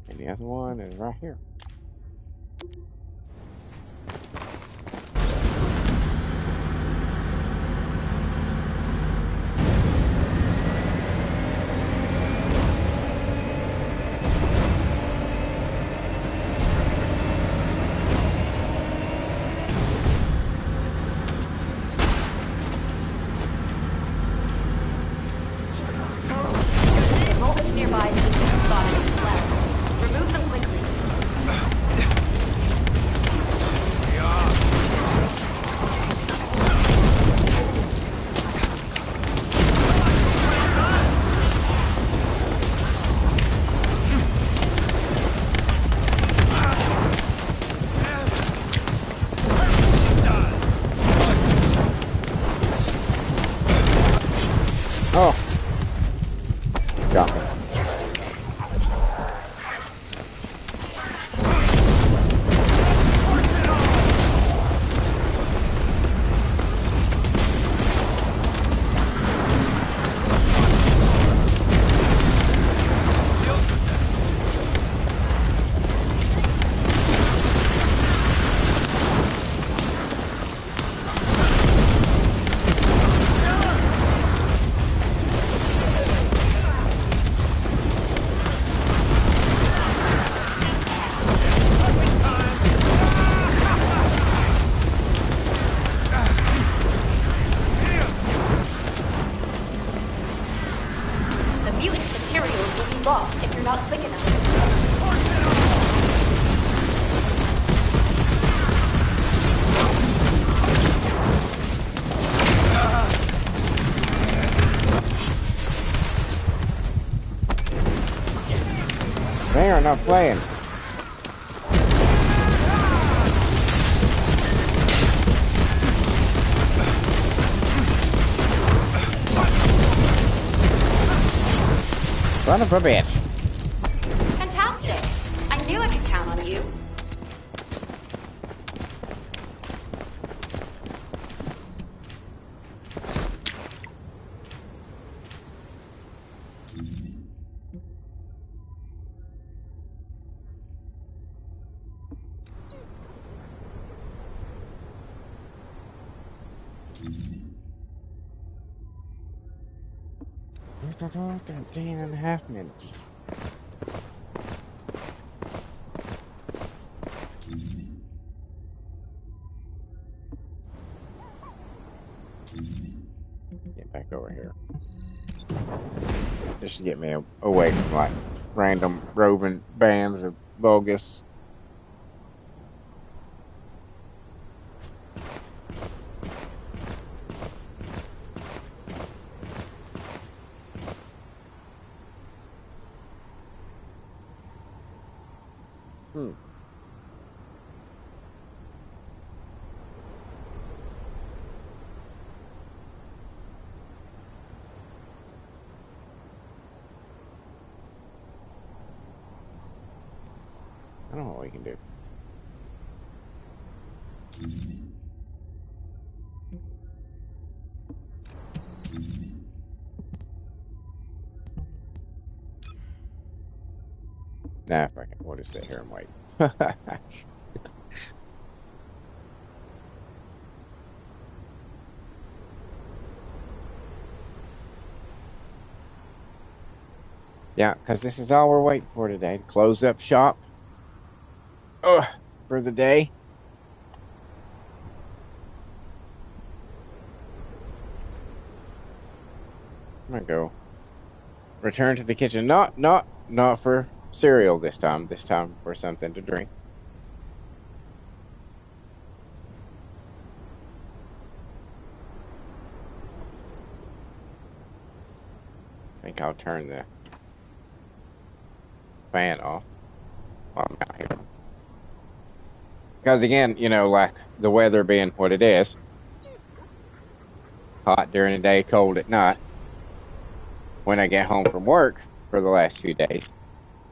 And the other one is right here. Molgus nearby seem to have spotted on the left. Remove them quickly. Oh. Got me. The mutant materials will be lost if you're not quick enough. They are not playing. Son of a bitch. Fantastic. I knew I could count on you. Total 13.5 minutes. Get back over here. Just to get me away from like random roving bands of bogus. I don't know what we can do. Nah, if I can, we'll just sit here and wait. Yeah, because this is all we're waiting for today. To close up shop. For the day. I'm gonna go return to the kitchen. Not for cereal this time. This time for something to drink. I think I'll turn the fan off while I'm out here. Because again, you know, like the weather being what it is, hot during the day, cold at night. when I get home from work for the last few days,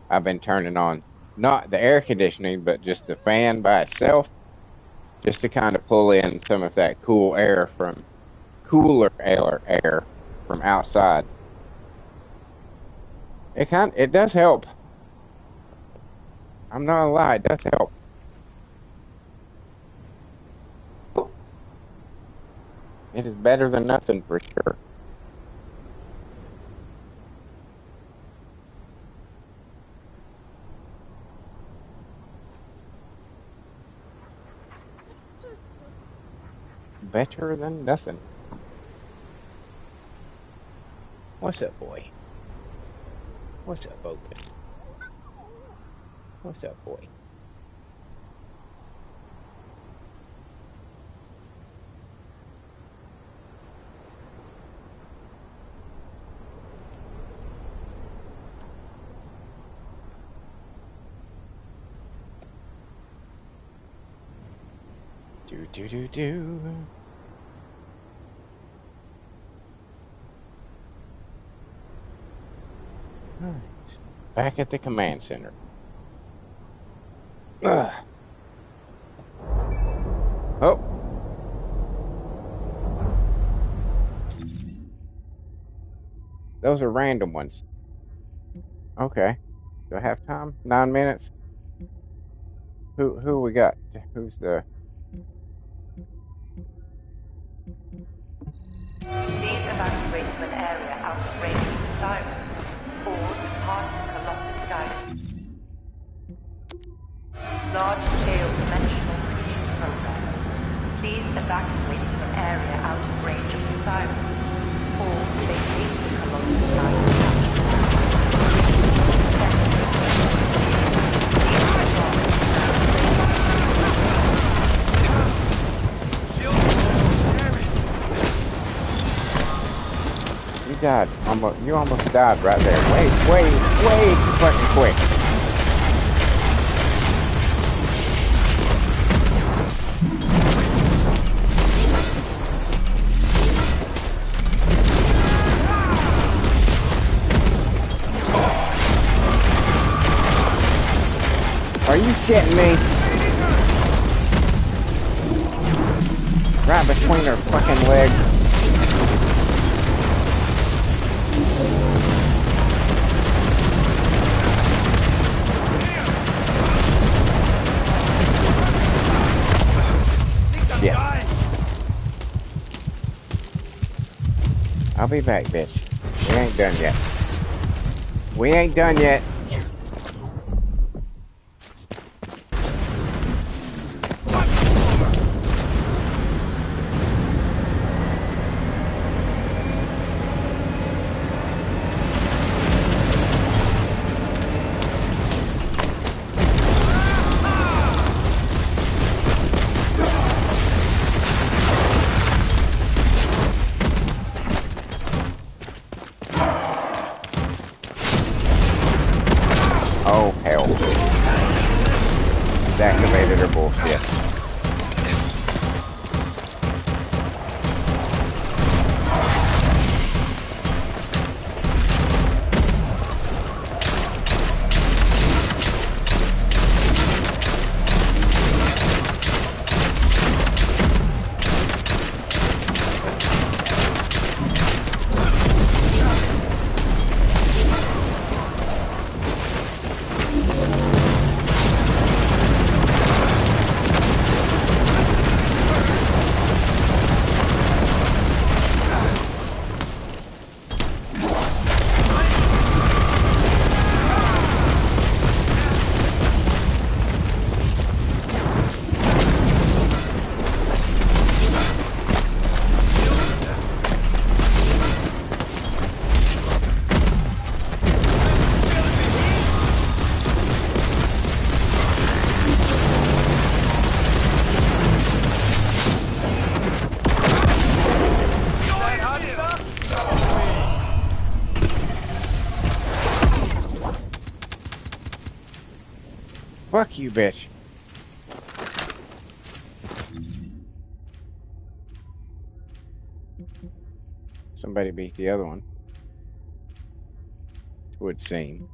I've been turning on not the air conditioning, but just the fan by itself, just to kind of pull in some of that cooler air from outside. It does help. I'm not gonna lie, it does help. It is better than nothing for sure. Better than nothing. What's up, boy? What's up, Opus? What's up, boy? Do. All right. Back at the command center. Ugh. Oh. Those are random ones. Okay. Do I have time? 9 minutes? Who we got? Who's the... Please evacuate to an area out of range of the sirens or depart the Colossus Dynasty. Large-scale dimensional fusion program. Please evacuate to an area out of range of the sirens or vacate the Colossus Dynasty. You died. You almost died right there. Wait fucking quick. Are you shitting me? Right between her fucking legs. Yeah. I'll be back, bitch. We ain't done yet. We ain't done yet. Oh, hell. Deactivated her bullshit. Fuck you, bitch. Somebody beat the other one. would seem.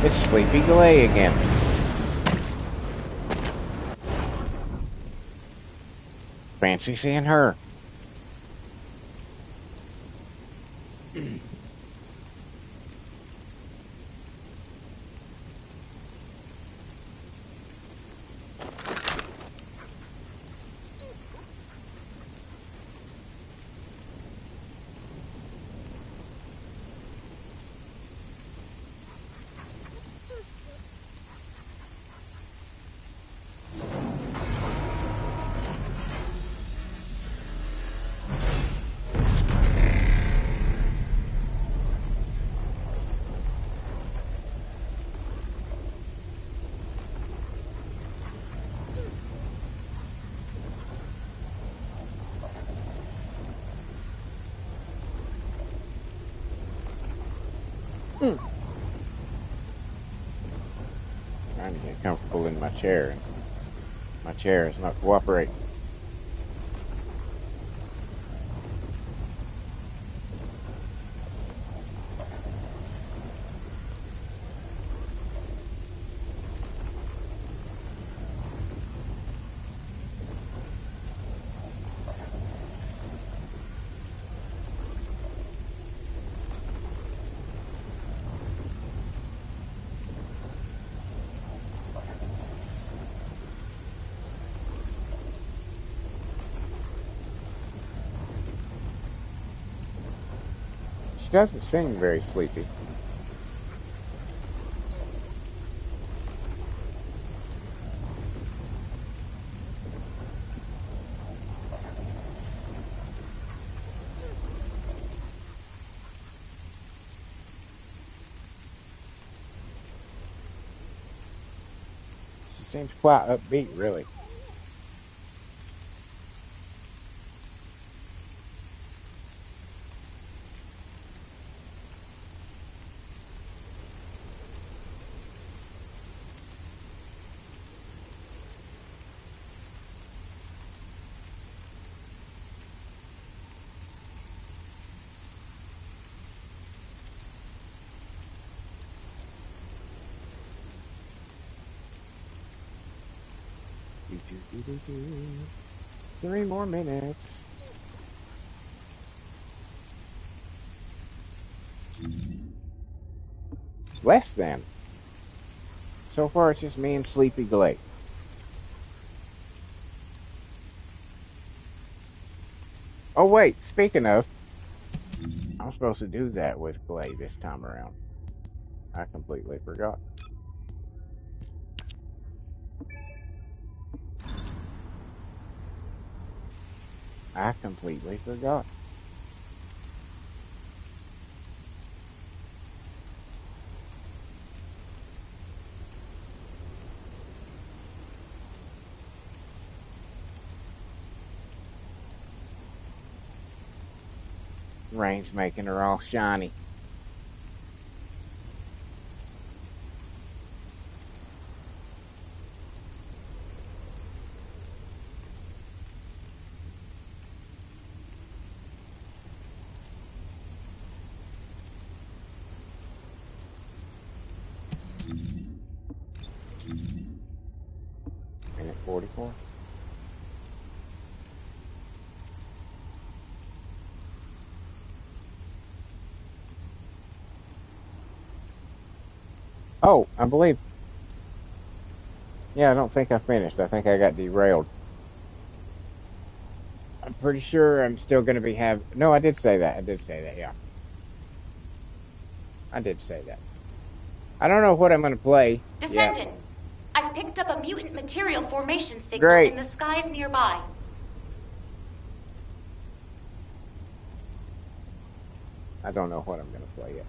It's Sleepy Glay again. Fancy seeing her. Trying to get comfortable in my chair. My chair is not cooperating. She doesn't seem very sleepy. She seems quite upbeat, really. Do. 3 more minutes. Less than. So far, it's just me and Sleepy Glade. Oh, wait. Speaking of, I'm supposed to do that with Glade this time around. I completely forgot. I completely forgot. Rain's making her all shiny. Minute 44. Oh, I believe. Yeah, I don't think I finished. I think I got derailed. I'm pretty sure I'm still going to be No, I did say that. Yeah. I did say that. I don't know what I'm going to play. Descendant, I've picked up a mutant material formation signal Great. in the skies nearby. I don't know what I'm going to play yet.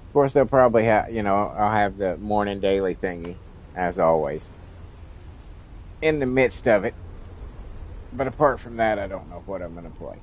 Of course, they'll probably have, I'll have the morning daily thingy, as always, in the midst of it. But apart from that, I don't know what I'm going to play.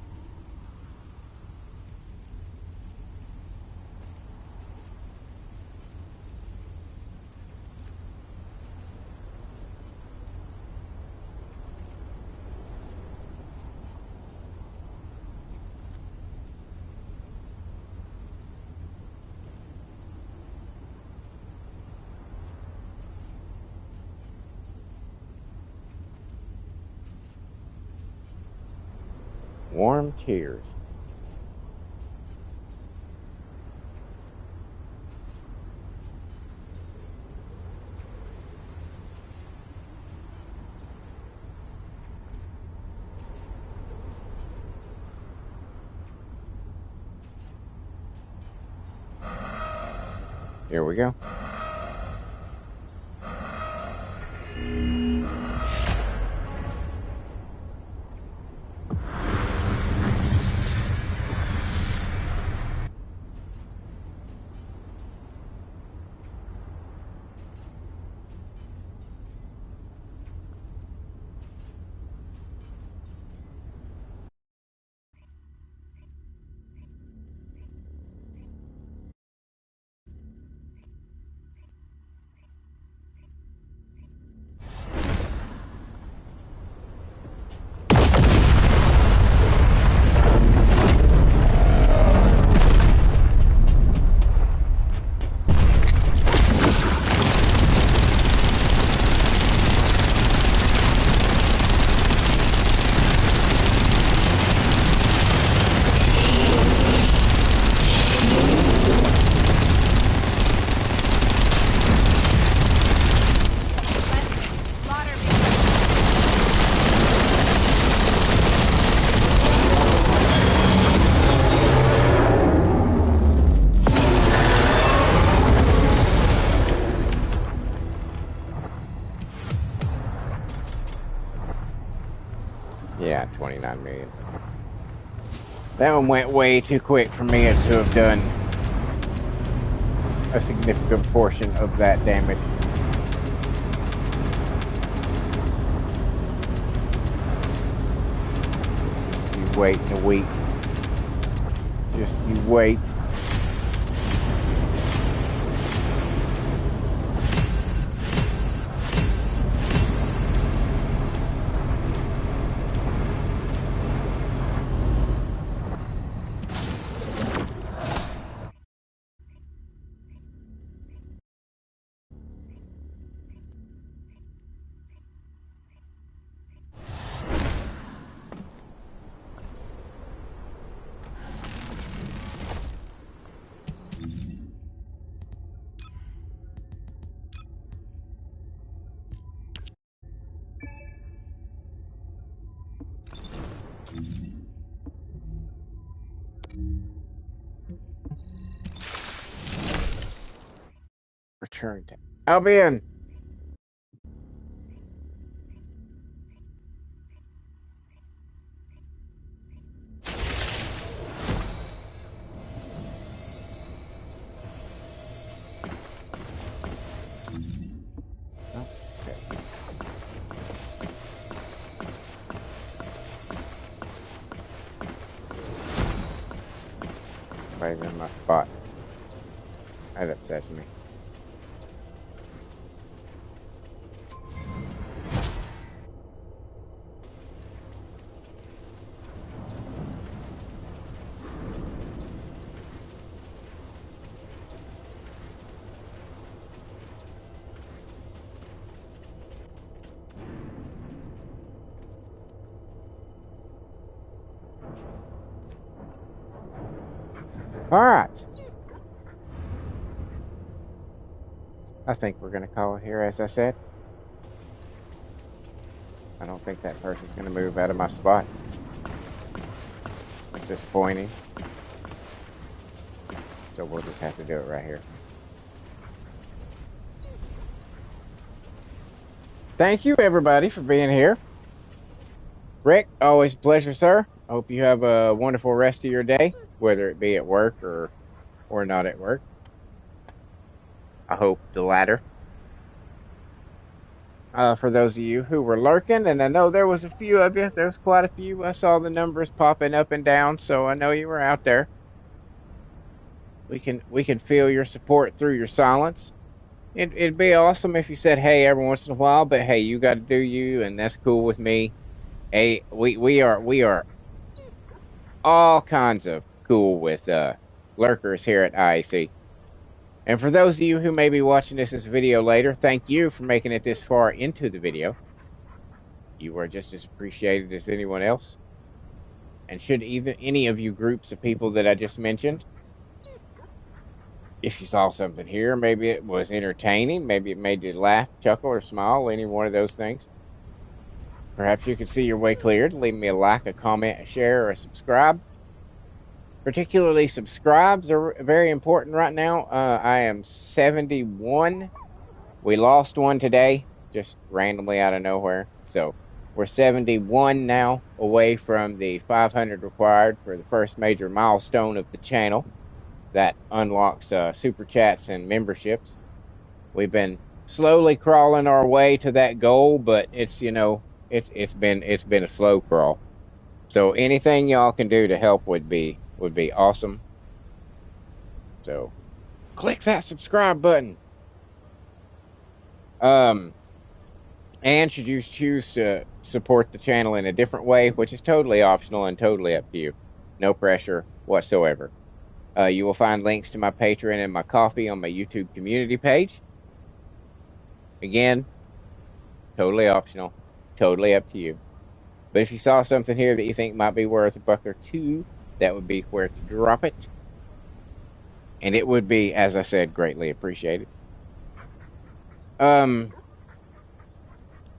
Warm tears. Here we go. Yeah, 29 million. That one went way too quick for me to have done a significant portion of that damage. You wait a week. Just you wait. Return to Albion. Right in my spot. That upsets me. All right. I think we're going to call it here, as I said. I don't think that person's going to move out of my spot. That's disappointing. so we'll just have to do it right here. Thank you, everybody, for being here. Rick, always a pleasure, sir. I hope you have a wonderful rest of your day, whether it be at work or not at work. I hope the latter. For those of you who were lurking, and I know there was a few of you, there was quite a few. I saw the numbers popping up and down, so I know you were out there. We can feel your support through your silence. It'd be awesome if you said hey every once in a while, but hey, you got to do you, and that's cool with me. Hey, we are all kinds of cool with lurkers here at IAC. And for those of you who may be watching this as a video later, thank you for making it this far into the video. You are just as appreciated as anyone else. And should any of you groups of people that I just mentioned, if you saw something here, maybe it was entertaining, maybe it made you laugh, chuckle, or smile, any one of those things, perhaps you could see your way cleared. Leave me a like, a comment, a share, or a subscribe. Particularly subscribes are very important right now. I am 71. We lost one today, just randomly out of nowhere. So we're 71 now away from the 500 required for the first major milestone of the channel. That unlocks super chats and memberships. We've been slowly crawling our way to that goal, but it's it's been a slow crawl. So anything y'all can do to help would be awesome. So click that subscribe button. And should you choose to support the channel in a different way, which is totally optional and totally up to you, no pressure whatsoever. You will find links to my Patreon and my Ko-fi on my YouTube community page. Again, totally optional, totally up to you. But if you saw something here that you think might be worth a buck or two, that would be where to drop it. And it would be, as I said, greatly appreciated. While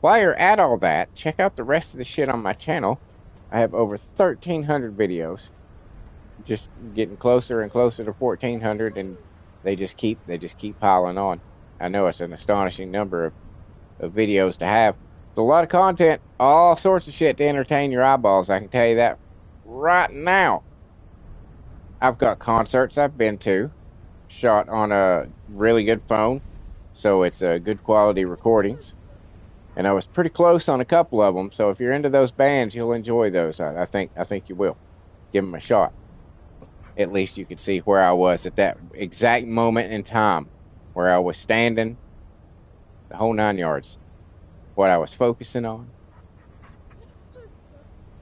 you're at all that, check out the rest of the shit on my channel. I have over 1,300 videos. Just getting closer and closer to 1,400, and they just keep piling on. I know it's an astonishing number of videos to have. It's a lot of content, all sorts of shit to entertain your eyeballs. I can tell you that right now. I've got concerts I've been to, shot on a really good phone, so it's good quality recordings. And I was pretty close on a couple of them. So if you're into those bands, you'll enjoy those. I think you will. Give them a shot. At least you could see where I was at that exact moment in time, where I was standing, the whole 9 yards, what I was focusing on.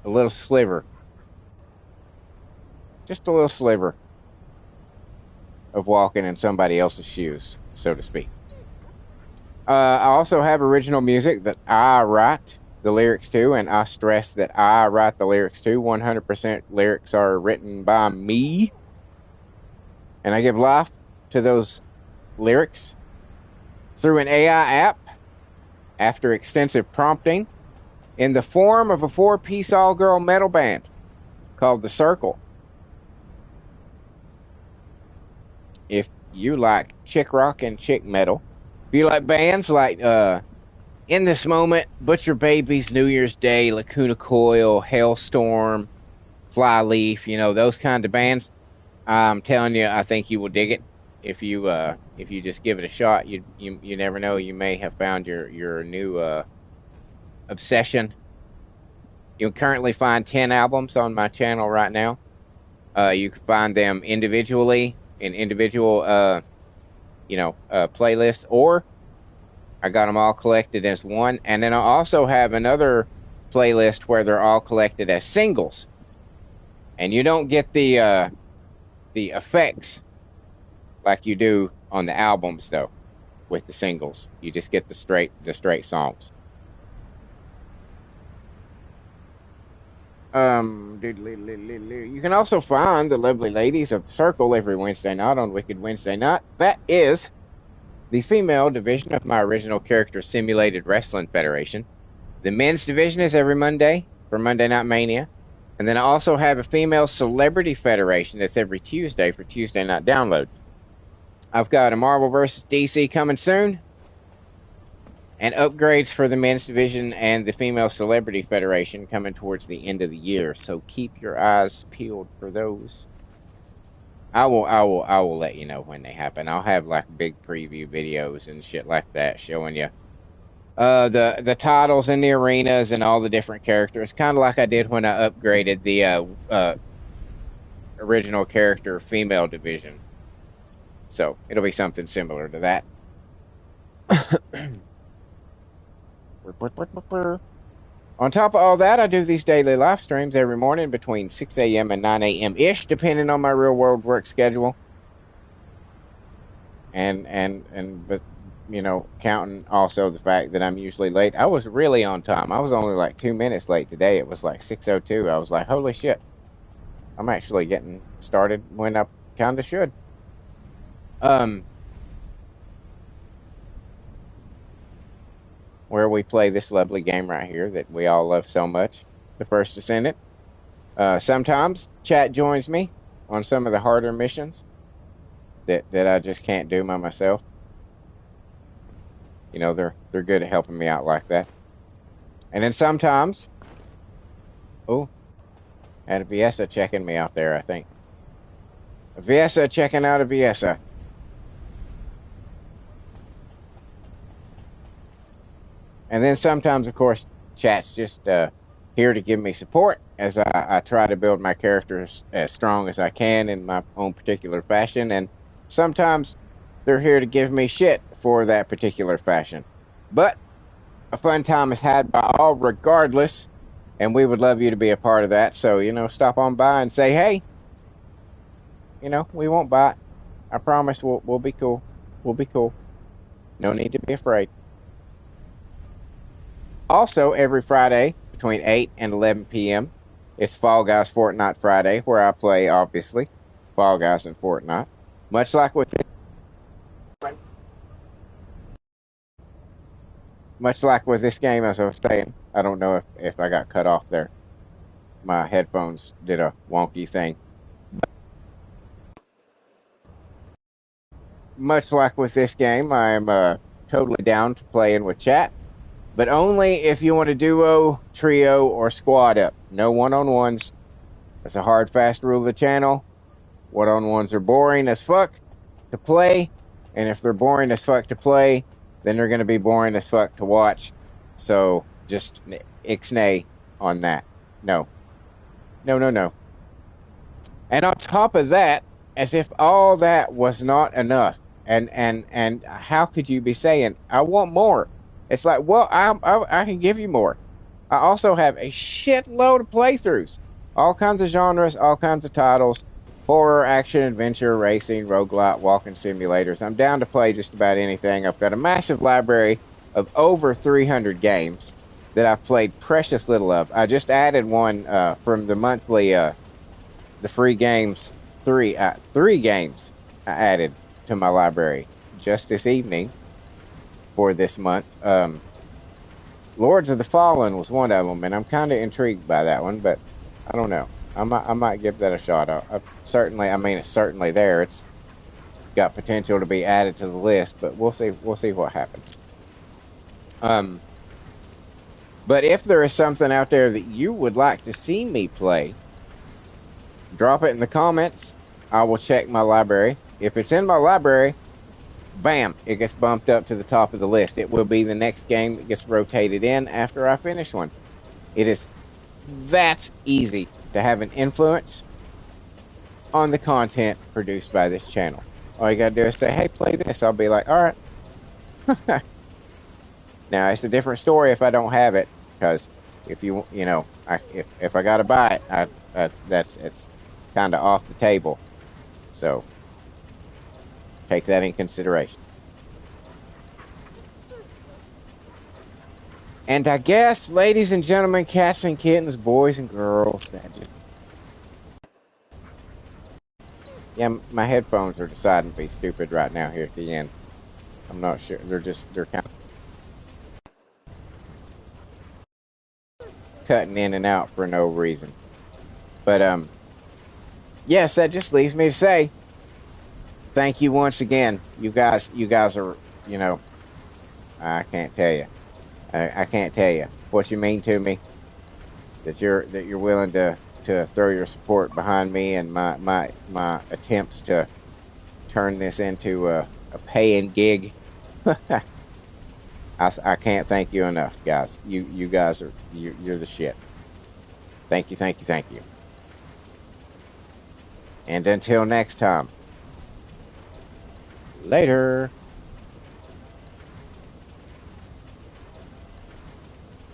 A little sliver, just a little sliver of walking in somebody else's shoes, so to speak. I also have original music that I write the lyrics to, and I stress that I write the lyrics to. 100% lyrics are written by me, and I give life to those lyrics through an AI app after extensive prompting in the form of a 4-piece all-girl metal band called The Circle. If you like chick rock and chick metal, if you like bands like In This Moment, Butcher Babies, New Year's Day, Lacuna Coil, Hailstorm, Flyleaf, those kind of bands, I'm telling you, I think you will dig it. If you just give it a shot, you never know, you may have found your new obsession. You'll currently find 10 albums on my channel right now. You can find them individually in individual playlists, or I got them all collected as one, and then I also have another playlist where they're all collected as singles, and you don't get the effects like you do on the albums though with the singles. You just get the straight songs. You can also find the lovely ladies of the Circle every Wednesday night on Wicked Wednesday Night. That is the female division of my original character Simulated Wrestling Federation. The men's division is every Monday for Monday Night Mania. And then I also have a female celebrity federation that's every Tuesday for Tuesday night download. I've got a Marvel vs. DC coming soon, and upgrades for the men's division and the female celebrity federation coming towards the end of the year. So keep your eyes peeled for those. I will let you know when they happen. I'll have like big preview videos and shit like that showing you the titles and the arenas and all the different characters, kind of like I did when I upgraded the original character female division. So it'll be something similar to that. On top of all that, I do these daily live streams every morning between 6 a.m. and 9 a.m. ish, depending on my real world work schedule. But you know, counting also the fact that I'm usually late. I was really on time. I was only like 2 minutes late today. It was like 6:02. I was like, holy shit. I'm actually getting started when I kind of should. Where we play this lovely game right here that we all love so much, the First Descendant. Sometimes chat joins me on some of the harder missions that I just can't do by myself. You know, they're good at helping me out like that. And then sometimes, had a Viesa checking me out there, I think. A Viesa checking out a Viesa. And then sometimes, of course, chat's just here to give me support as I try to build my characters as strong as I can in my own particular fashion. And sometimes they're here to give me shit for that particular fashion. But a fun time is had by all regardless, and we would love you to be a part of that. So, you know, stop on by and say, hey, you know, we won't bite. I promise we'll be cool. We'll be cool. No need to be afraid. Also, every Friday between 8 and 11 p.m., it's Fall Guys Fortnite Friday, where I play, obviously, Fall Guys and Fortnite. Much like with this game, as I was saying, I don't know if I got cut off there. My headphones did a wonky thing. Much like with this game, I am totally down to playing with chat. But only if you want a duo, trio, or squad up. No one-on-ones. That's a hard, fast rule of the channel. One-on-ones are boring as fuck to play. And if they're boring as fuck to play, then they're going to be boring as fuck to watch. So, just ixnay on that. No. No. And on top of that, as if all that was not enough, and how could you be saying, I want more? It's like, well, I can give you more. I also have a shitload of playthroughs. All kinds of genres, all kinds of titles. Horror, action, adventure, racing, roguelite, walking simulators. I'm down to play just about anything. I've got a massive library of over 300 games that I've played precious little of. I just added one from the monthly, the free games, three games I added to my library just this evening. For this month, Lords of the Fallen was one of them, and I'm kind of intrigued by that one, but I don't know. I might give that a shot. It's certainly there. It's got potential to be added to the list, but we'll see what happens. But if there is something out there that you would like to see me play, drop it in the comments. I will check my library. If it's in my library, bam, it gets bumped up to the top of the list. It will be the next game that gets rotated in after I finish one. It is that easy to have an influence on the content produced by this channel. All you gotta do is say, hey, play this. I'll be like, all right. Now, it's a different story if I don't have it, because if if I gotta buy it, it's kind of off the table. So take that in consideration. And I guess, ladies and gentlemen, cats and kittens, boys and girls, my headphones are deciding to be stupid right now here at the end. I'm not sure. They're kind of cutting in and out for no reason. But yes, that just leaves me to say thank you once again. You guys are, you know, I can't tell you. I can't tell you what you mean to me. That you're willing to throw your support behind me and my attempts to turn this into a paying gig. I can't thank you enough, guys. You guys are you're the shit. Thank you, thank you, thank you. And until next time. Later.